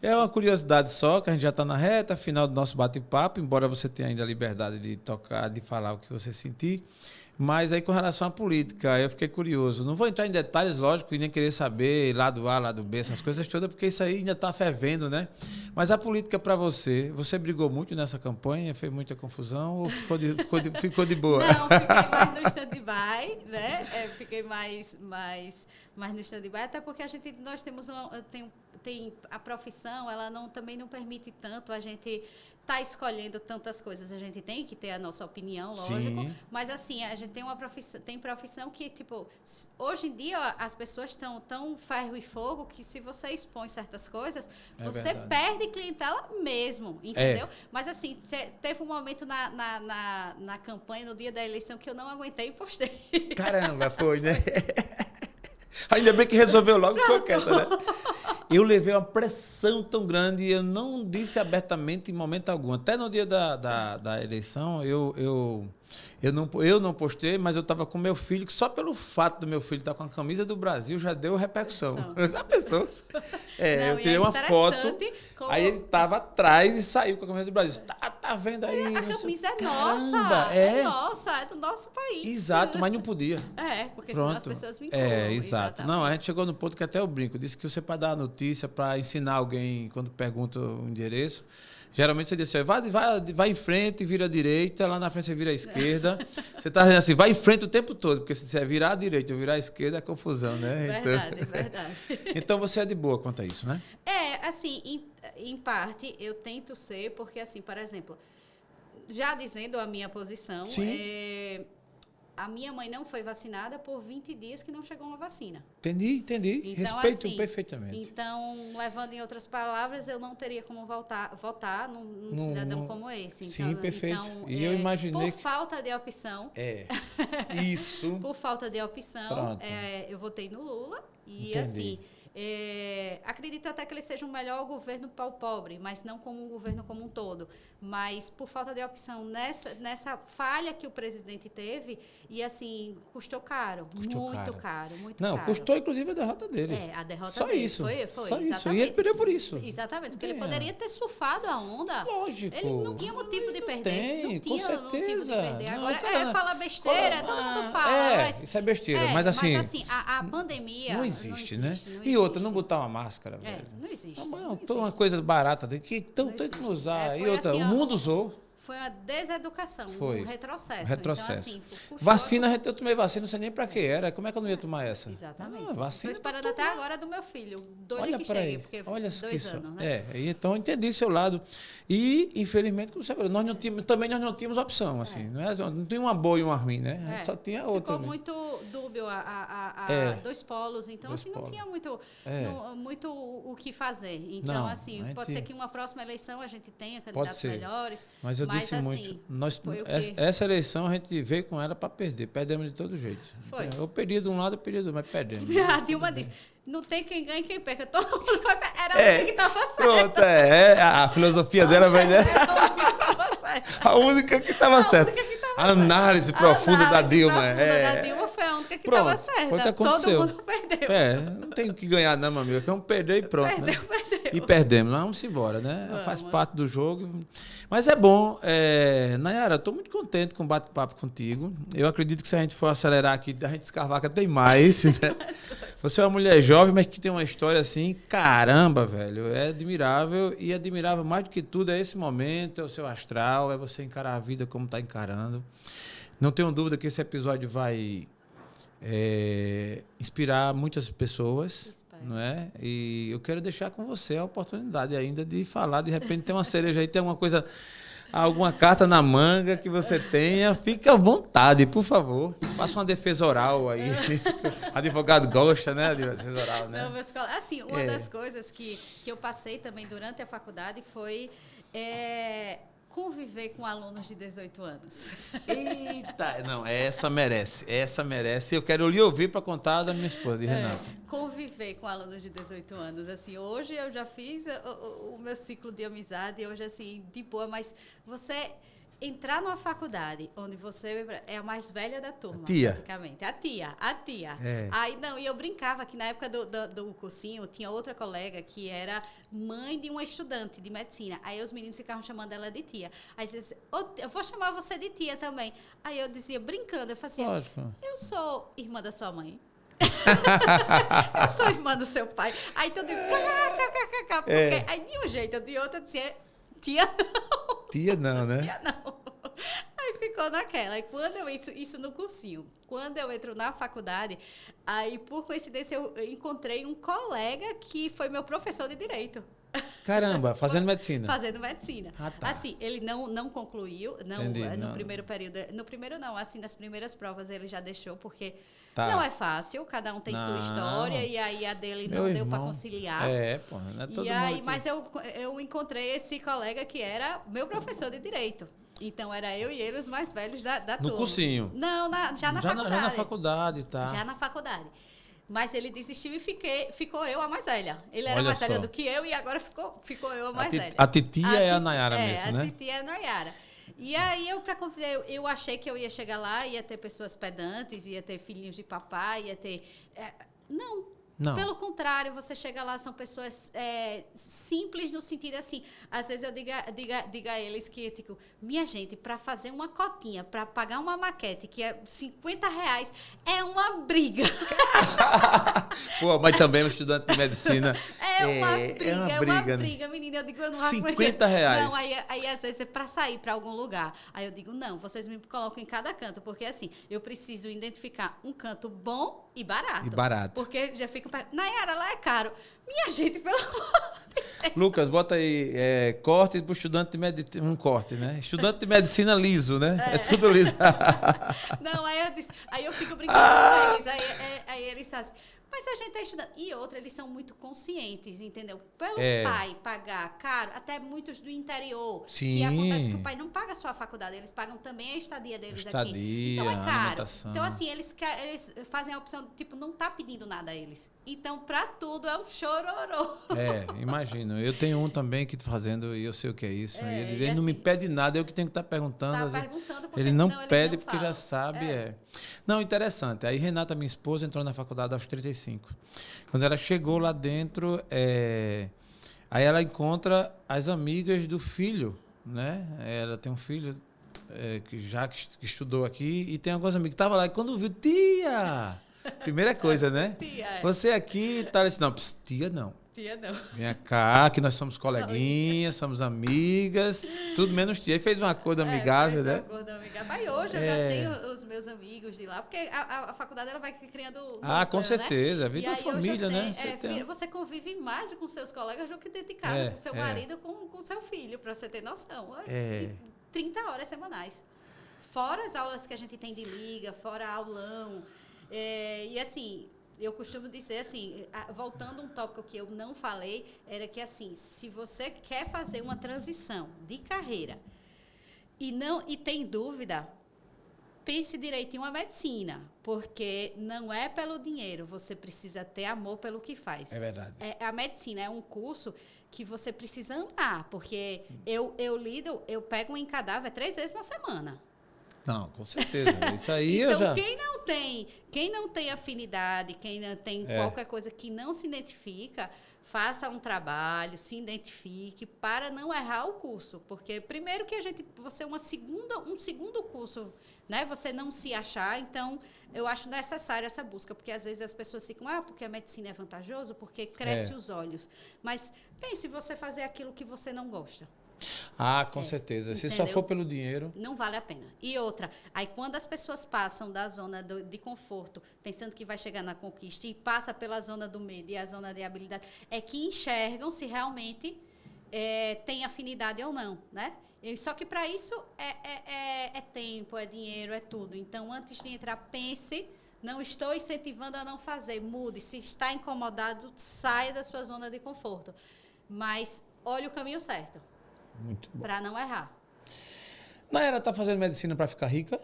É uma curiosidade só, que a gente já está na reta final do nosso bate-papo, embora você tenha ainda a liberdade de tocar, de falar o que você sentir. Mas aí, com relação à política, eu fiquei curioso. Não vou entrar em detalhes, lógico, e nem querer saber lado A, lado B, essas coisas todas, porque isso aí ainda está fervendo, né? Mas a política para você brigou muito nessa campanha? Fez muita confusão ou ficou de boa? Não, fiquei mais no stand-by, né? Fiquei mais no stand-by, até porque nós temos tem a profissão, ela também não permite tanto a gente tá escolhendo tantas coisas. A gente tem que ter a nossa opinião, lógico. Sim. Mas, assim, a gente tem profissão que, tipo, hoje em dia as pessoas estão tão ferro e fogo que se você expõe certas coisas, você perde clientela mesmo, entendeu? Mas, assim, teve um momento na campanha, no dia da eleição, que eu não aguentei e postei. Caramba, foi, né? Ainda bem que resolveu logo, ficou quieta, né? Eu levei uma pressão tão grande e eu não disse abertamente em momento algum. Até no dia da eleição, eu não postei, mas eu estava com meu filho, que só pelo fato do meu filho estar com a camisa do Brasil já deu repercussão. Já pensou? Eu tirei uma foto, aí ele estava atrás e saiu com a camisa do Brasil. Tá vendo aí? A camisa é nossa, é nossa, é do nosso país. Exato, mas não podia. Porque senão as pessoas vinculam. Exato. Exatamente. Não, a gente chegou no ponto que até eu brinco. Disse que você para dar a notícia, para ensinar alguém quando pergunta o endereço, geralmente você diz assim, vai em frente e vira à direita, lá na frente você vira à esquerda. Você está dizendo assim, vai em frente o tempo todo, porque se você virar à direita ou virar à esquerda é confusão, né? Verdade. Então você é de boa quanto a isso, né? Assim, em parte eu tento ser, porque assim, por exemplo, já dizendo a minha posição, a minha mãe não foi vacinada por 20 dias que não chegou uma vacina. Entendi. Então, Respeito assim, perfeitamente. Então, levando em outras palavras, eu não teria como votar num cidadão como esse. Então, sim, perfeito. E eu imaginei por falta de opção... Isso. Por falta de opção, eu votei no Lula. E, entendi. Assim... acredito até que ele seja um melhor governo para o pobre, mas não como um governo como um todo. Mas por falta de opção nessa falha que o presidente teve, e assim, custou caro. Muito caro. Não, custou inclusive a derrota dele. A derrota só dele. Isso. Foi, só exatamente. Isso. E ele perdeu por isso. Exatamente, porque ele poderia ter surfado a onda. Lógico. Ele não tinha motivo de perder. Não tinha motivo de perder. Agora, fala besteira, todo mundo fala. Mas, isso é besteira. Mas assim, a pandemia... Não existe, né? E outra, não botar uma máscara, velho. Não existe. Não, uma coisa barata que tem que usar. E outra, assim, o mundo usou. Foi uma deseducação, um retrocesso. Então, assim, vacina, eu tomei vacina, não sei nem pra que era. Como é que eu não ia tomar essa? Exatamente. Vacina. Estou esperando até agora do meu filho. Doido que chegue, porque olha 2 anos, né? Então eu entendi seu lado. E, infelizmente, como você falou, nós não tínhamos opção, assim. Não tinha uma boa e uma ruim, né? Só tinha outra. Ficou muito dúbio dois polos. Então, não tinha muito o que fazer. Então, assim, pode ser que em uma próxima eleição a gente tenha candidatos melhores. Mas eu disse muito. Essa eleição a gente veio com ela para perder. Perdemos de todo jeito. Foi. Eu perdi de um lado, eu perdi do outro, mas perdemos. A Dilma disse, não tem quem ganhe e quem perca. Todo mundo vai perder. Era a única que estava certa. Pronto, a filosofia dela vai... A única que estava certa. A análise profunda da Dilma. Da Dilma foi a única que estava certa. Foi o que aconteceu. Todo mundo perdeu. Não tem o que ganhar, não, meu amigo. Vamos perder e pronto. Perdeu. E perdemos. Vamos embora, né? Faz parte do jogo. Mas é bom. Nayara, estou muito contente com o bate-papo contigo. Eu acredito que se a gente for acelerar aqui, a gente escarvaca tem mais. Né? Você é uma mulher jovem, mas que tem uma história assim, caramba, velho. É admirável. E admirável mais do que tudo é esse momento, é o seu astral, é você encarar a vida como está encarando. Não tenho dúvida que esse episódio vai inspirar muitas pessoas. Não é? E eu quero deixar com você a oportunidade ainda de falar, de repente tem uma cereja aí, tem alguma coisa, alguma carta na manga que você tenha, fique à vontade, por favor. Faça uma defesa oral aí. Advogado gosta, né? Defesa oral, né? Não, assim, uma das coisas que eu passei também durante a faculdade foi conviver com alunos de 18 anos. Eita! Não, essa merece. Eu quero lhe ouvir para contar da minha esposa, de Renata. Conviver com alunos de 18 anos. Assim, hoje eu já fiz o meu ciclo de amizade, hoje, assim, de boa, mas você entrar numa faculdade onde você é a mais velha da turma, praticamente. A tia. Aí, não, e eu brincava que na época do cursinho tinha outra colega que era mãe de uma estudante de medicina. Aí os meninos ficavam chamando ela de tia. Aí eu disse, eu vou chamar você de tia também. Aí eu dizia, brincando, eu fazia, eu sou irmã da sua mãe. Eu sou irmã do seu pai. Aí todo mundo, aí de um jeito ou de outro eu dizia, tia não. Tia não, né? Tia não. Aí ficou naquela. E quando isso no cursinho. Quando eu entro na faculdade, aí, por coincidência, eu encontrei um colega que foi meu professor de Direito. Caramba, fazendo medicina. Fazendo medicina. Ah, tá. Assim, ele não concluiu, Entendi, no não. primeiro período. No primeiro não, assim, nas primeiras provas ele já deixou, porque Tá. não é fácil, cada um tem sua Não. história, e aí a dele Meu não deu para irmão. conciliar. Pô, não é todo E mundo aí, que- mas eu encontrei esse colega que era meu professor de Direito. Então, era eu e ele os mais velhos da No turma. cursinho. Não, já na faculdade. Já na faculdade, tá. Já na faculdade. Mas ele desistiu e ficou eu a mais velha. Ele era Olha mais velha só. do que eu e agora ficou eu a mais velha. A titia é a ti- Nayara mesmo, né? A titia é a Nayara. E aí, eu achei que eu ia chegar lá, ia ter pessoas pedantes, ia ter filhinhos de papai, ia ter... Não. Não. Pelo contrário, você chega lá, são pessoas simples no sentido assim. Às vezes eu digo a eles que, tipo, minha gente, para fazer uma cotinha, para pagar uma maquete, que é R$50, é uma briga. Pô, mas também um estudante de medicina. É uma briga, né? briga, menina. Eu digo, eu não aguento. R$50. Não, aí às vezes é para sair para algum lugar. Aí eu digo, não, vocês me colocam em cada canto, porque assim, eu preciso identificar um canto bom e barato. E barato. Porque já fica... Nayara, lá é caro. Minha gente, pelo amor de Deus. Lucas, bota aí corte para o estudante de medicina. Um corte, né? Estudante de medicina liso, né? É tudo liso. Não, aí eu fico brincando com eles. Aí eles fazem... Mas a gente está estudando. E outra, eles são muito conscientes, entendeu? Pelo pai pagar caro, até muitos do interior. Sim. Que acontece que o pai não paga só a faculdade, eles pagam também a estadia deles Estadia, aqui. Então é caro. alimentação. Então, assim, eles fazem a opção, tipo, não tá pedindo nada a eles. Então, para tudo é um chororô. Imagino. Eu tenho um também que estou fazendo e eu sei o que é isso. Ele não me assim, pede nada, eu que tenho que estar perguntando. Tá perguntando, porque ele não senão pede eles não porque já falam. sabe. Não, interessante. Aí Renata, minha esposa, entrou na faculdade aos 35. Quando ela chegou lá dentro, aí ela encontra as amigas do filho, né? Ela tem um filho que estudou aqui e tem algumas amigas que estavam lá e quando viu, tia! Primeira coisa, né? Tia, Você aqui, tá? Ela disse, não, tia não. Tia, não. Vem cá, que nós somos coleguinhas, somos amigas, tudo menos tia. E fez um acordo amigável, né? Um acordo amigável. Mas hoje eu já tenho os meus amigos de lá, porque a faculdade ela vai criando núcleo, com certeza. A vida e é aí família, né? Você convive mais com seus colegas do que dentro de casa, com seu marido, com seu filho, para você ter noção. 30 horas semanais. Fora as aulas que a gente tem de liga, fora aulão. E assim... Eu costumo dizer assim, voltando a um tópico que eu não falei, era que assim, se você quer fazer uma transição de carreira e tem dúvida, pense direito em uma medicina, porque não é pelo dinheiro, você precisa ter amor pelo que faz. É verdade. A medicina é um curso que você precisa amar, porque eu pego um cadáver 3 vezes na semana. Não, com certeza. Isso aí então, eu já... quem não tem afinidade, quem não tem qualquer coisa que não se identifica, faça um trabalho, se identifique para não errar o curso. Porque, primeiro, que você é um segundo curso, né? Você não se achar. Então, eu acho necessário essa busca. Porque, às vezes, as pessoas ficam, porque a medicina é vantajoso, porque cresce os olhos. Mas pense você fazer aquilo que você não gosta. Com certeza. Se Entendeu? só for pelo dinheiro... Não vale a pena. E outra, aí quando as pessoas passam da zona de conforto, pensando que vai chegar na conquista, e passa pela zona do medo e a zona de habilidade, é que enxergam se realmente tem afinidade ou não, né? Só que para isso é tempo, é dinheiro, é tudo. Então, antes de entrar, pense... Não estou incentivando a não fazer. Mude. Se está incomodado, saia da sua zona de conforto. Mas olhe o caminho certo. Muito bom. Para não errar. Nayara está fazendo medicina para ficar rica?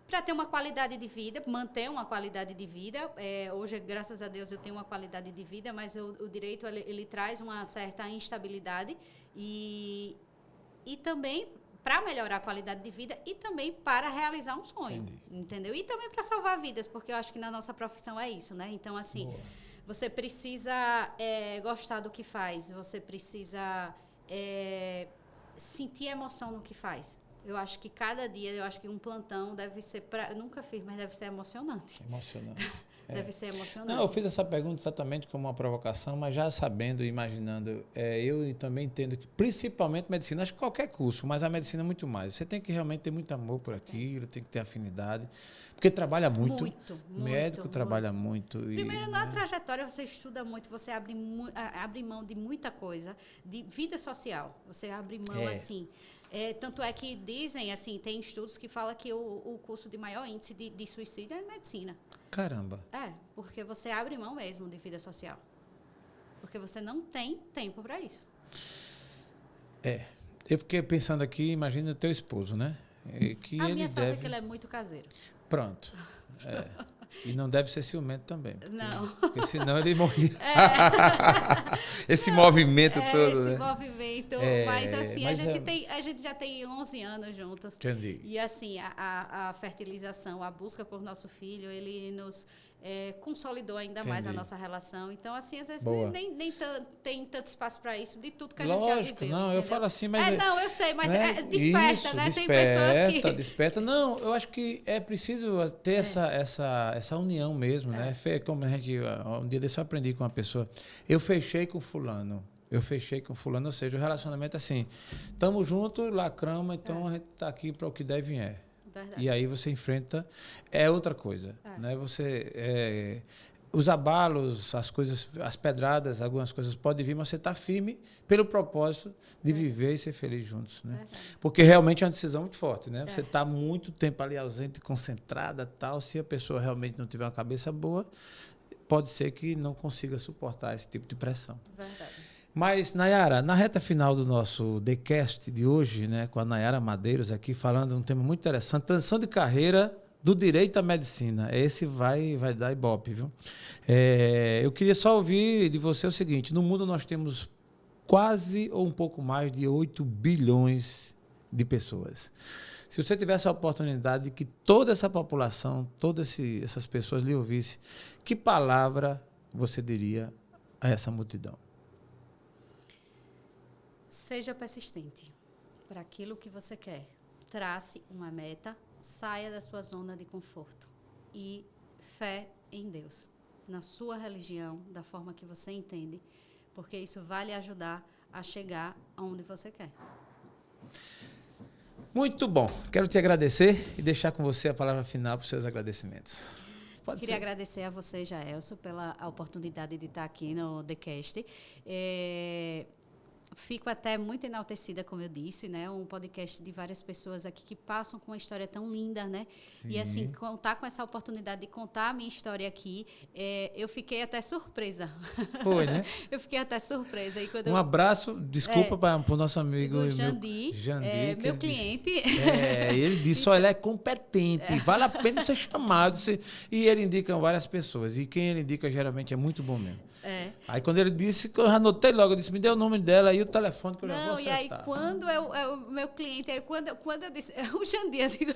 Para ter uma qualidade de vida, manter uma qualidade de vida. Hoje, graças a Deus, eu tenho uma qualidade de vida, mas o direito ele traz uma certa instabilidade e também para melhorar a qualidade de vida e também para realizar um sonho. Entendi. Entendeu? E também para salvar vidas, porque eu acho que na nossa profissão é isso, né? Então, assim, boa. Você precisa gostar do que faz, você precisa sentir emoção no que faz. Eu acho que cada dia, um plantão deve ser, eu nunca fiz, mas deve ser emocionante. Emocionante. Deve ser emocionante. Não, eu fiz essa pergunta exatamente como uma provocação, mas já sabendo, imaginando, eu também entendo que, principalmente medicina, acho que qualquer curso, mas a medicina é muito mais. Você tem que realmente ter muito amor por aquilo, tem que ter afinidade, porque trabalha muito. Médico trabalha muito. Primeiro, na trajetória, você estuda muito, você abre mão de muita coisa, de vida social. Você abre mão, assim... tanto é que dizem, assim, tem estudos que falam que o curso de maior índice de suicídio é medicina. Caramba. Porque você abre mão mesmo de vida social. Porque você não tem tempo para isso. Eu fiquei pensando aqui, imagina o teu esposo, né? Que a minha sorte é que ele é muito caseiro. Pronto. E não deve ser ciumento também. Não. Porque senão ele morria. Esse movimento todo, esse né? movimento. Mas assim, a gente já tem 11 anos juntos. Entendi. E assim, a fertilização, a busca por nosso filho, ele nos consolidou ainda mais a nossa relação. Então, assim, às vezes nem tem tanto espaço para isso, de tudo que a gente já viveu. Lógico, não, eu falo assim, mas... não, eu sei, mas né? desperta, Isso, né? Desperta, tem pessoas que... Desperta. Não, eu acho que é preciso ter essa união mesmo, né? Como a gente... Um dia desse eu aprendi com uma pessoa. Eu fechei com fulano, ou seja, o relacionamento assim, estamos juntos, lacramos, então a gente está aqui para o que der e vier. Verdade. E aí você enfrenta, outra coisa, né? Você, os abalos, as coisas, as pedradas, algumas coisas podem vir, mas você está firme pelo propósito de viver e ser feliz juntos, né? Porque realmente é uma decisão muito forte, né? Você está muito tempo ali ausente, concentrada, tal. Se a pessoa realmente não tiver uma cabeça boa, pode ser que não consiga suportar esse tipo de pressão. Verdade. Mas, Nayara, na reta final do nosso TheCast de hoje, né, com a Nayara Madeiros aqui, falando de um tema muito interessante, transição de carreira do direito à medicina. Esse vai dar ibope, viu? Eu queria só ouvir de você o seguinte, no mundo nós temos quase ou um pouco mais de 8 bilhões de pessoas. Se você tivesse a oportunidade de que toda essa população, essas pessoas lhe ouvissem, que palavra você diria a essa multidão? Seja persistente para aquilo que você quer. Trace uma meta, saia da sua zona de conforto e fé em Deus, na sua religião, da forma que você entende, porque isso vai lhe ajudar a chegar aonde você quer. Muito bom. Quero te agradecer e deixar com você a palavra final para os seus agradecimentos. Queria agradecer a você, Jaelson, pela oportunidade de estar aqui no TheCast. Fico até muito enaltecida, como eu disse, né? Um podcast de várias pessoas aqui que passam com uma história tão linda, né? Sim. E assim, contar com essa oportunidade de contar a minha história aqui, eu fiquei até surpresa. Foi, né? Eu fiquei até surpresa. E quando abraço, desculpa para o nosso amigo Jandi, meu cliente. Ele disse, ele é competente, vale a pena ser chamado. E ele indica várias pessoas. E quem ele indica geralmente é muito bom mesmo. Aí quando ele disse, eu já anotei logo, eu disse, me dê o nome dela e o telefone que eu já vou acertar. E aí quando o meu cliente, aí quando eu disse, o Jandi,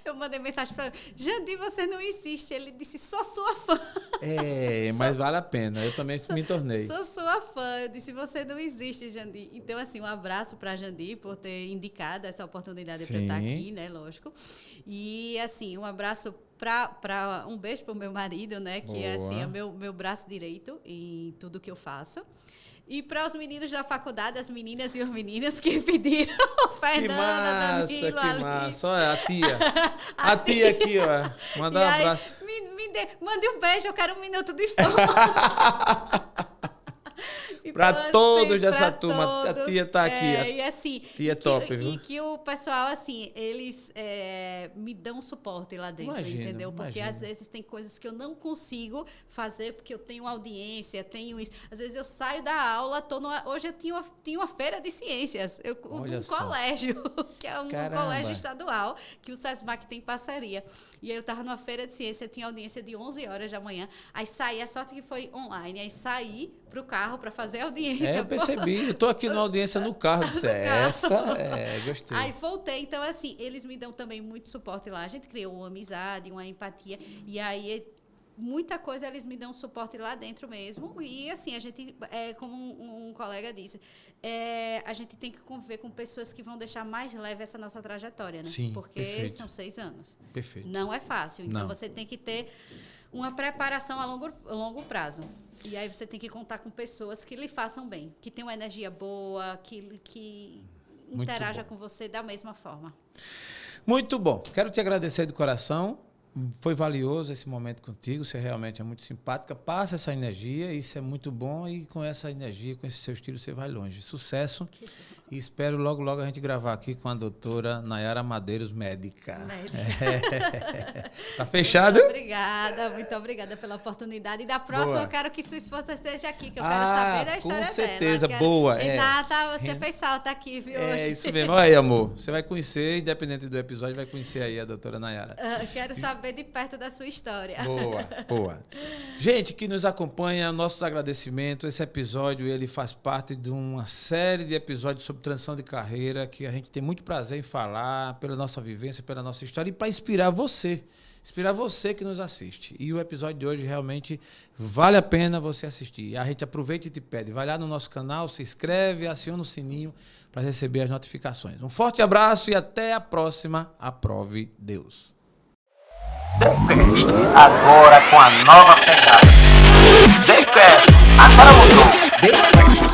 eu mandei mensagem para ele, Jandi, você não insiste. Ele disse, sou sua fã. Mas vale a pena, eu também me tornei. Sou sua fã, eu disse, você não existe, Jandi. Então, assim, um abraço para a Jandi por ter indicado essa oportunidade para eu estar aqui, né, lógico. E, assim, um abraço um beijo para o meu marido, né? Que assim, é meu braço direito em tudo que eu faço. E para os meninos da faculdade, as meninas e os meninos que pediram, Fernanda, Danilo, Alice. Massa, olha a tia. A tia aqui, ó. Manda um abraço. Mande um beijo, eu quero um minuto de fama. Então, para todos dessa turma, a tia está aqui. E assim, tia top, viu? E que o pessoal, assim, eles me dão suporte lá dentro, entendeu? Porque às vezes tem coisas que eu não consigo fazer porque eu tenho audiência, tenho isso. Às vezes eu saio da aula, hoje eu tinha uma feira de ciências, colégio, que é um colégio estadual, que o SESMAC tem parceria. E aí eu estava numa feira de ciência, tinha audiência de 11 horas da manhã, aí saí, a sorte que foi online, aí saí pro carro para fazer audiência. Eu percebi, eu tô aqui na audiência no carro, gostei. Aí voltei, então assim, eles me dão também muito suporte lá, a gente criou uma amizade, uma empatia, e aí muita coisa eles me dão suporte lá dentro mesmo. E, assim, a gente, como um colega disse, a gente tem que conviver com pessoas que vão deixar mais leve essa nossa trajetória, né? Sim, porque perfeito. são 6 anos. Perfeito. Não é fácil. Então, Não. você tem que ter uma preparação a longo prazo. E aí você tem que contar com pessoas que lhe façam bem, que tenham uma energia boa, que interaja com você da mesma forma. Muito bom. Quero te agradecer de coração. Foi valioso esse momento contigo. Você realmente é muito simpática. Passa essa energia, isso é muito bom. E com essa energia, com esse seu estilo, você vai longe. Sucesso. E espero logo, logo a gente gravar aqui com a doutora Nayara Madeiros, médica. Tá fechado? Muito obrigada pela oportunidade. E da próxima eu quero que sua esposa esteja aqui, que eu quero saber da história dela. Com certeza, boa. Renata, você fez falta aqui, viu? Hoje. Isso mesmo. Olha aí, amor. Você vai conhecer, independente do episódio, vai conhecer aí a doutora Nayara. Quero saber de perto da sua história. Boa. Gente que nos acompanha, nossos agradecimentos. Esse episódio ele faz parte de uma série de episódios sobre transição de carreira que a gente tem muito prazer em falar pela nossa vivência, pela nossa história e para inspirar você que nos assiste. E o episódio de hoje realmente vale a pena você assistir. A gente aproveita e te pede, vai lá no nosso canal, se inscreve, aciona o sininho para receber as notificações. Um forte abraço e até a próxima. Aprove Deus. Daycast, agora com a nova pegada. Daycast, agora mudou. Daycast.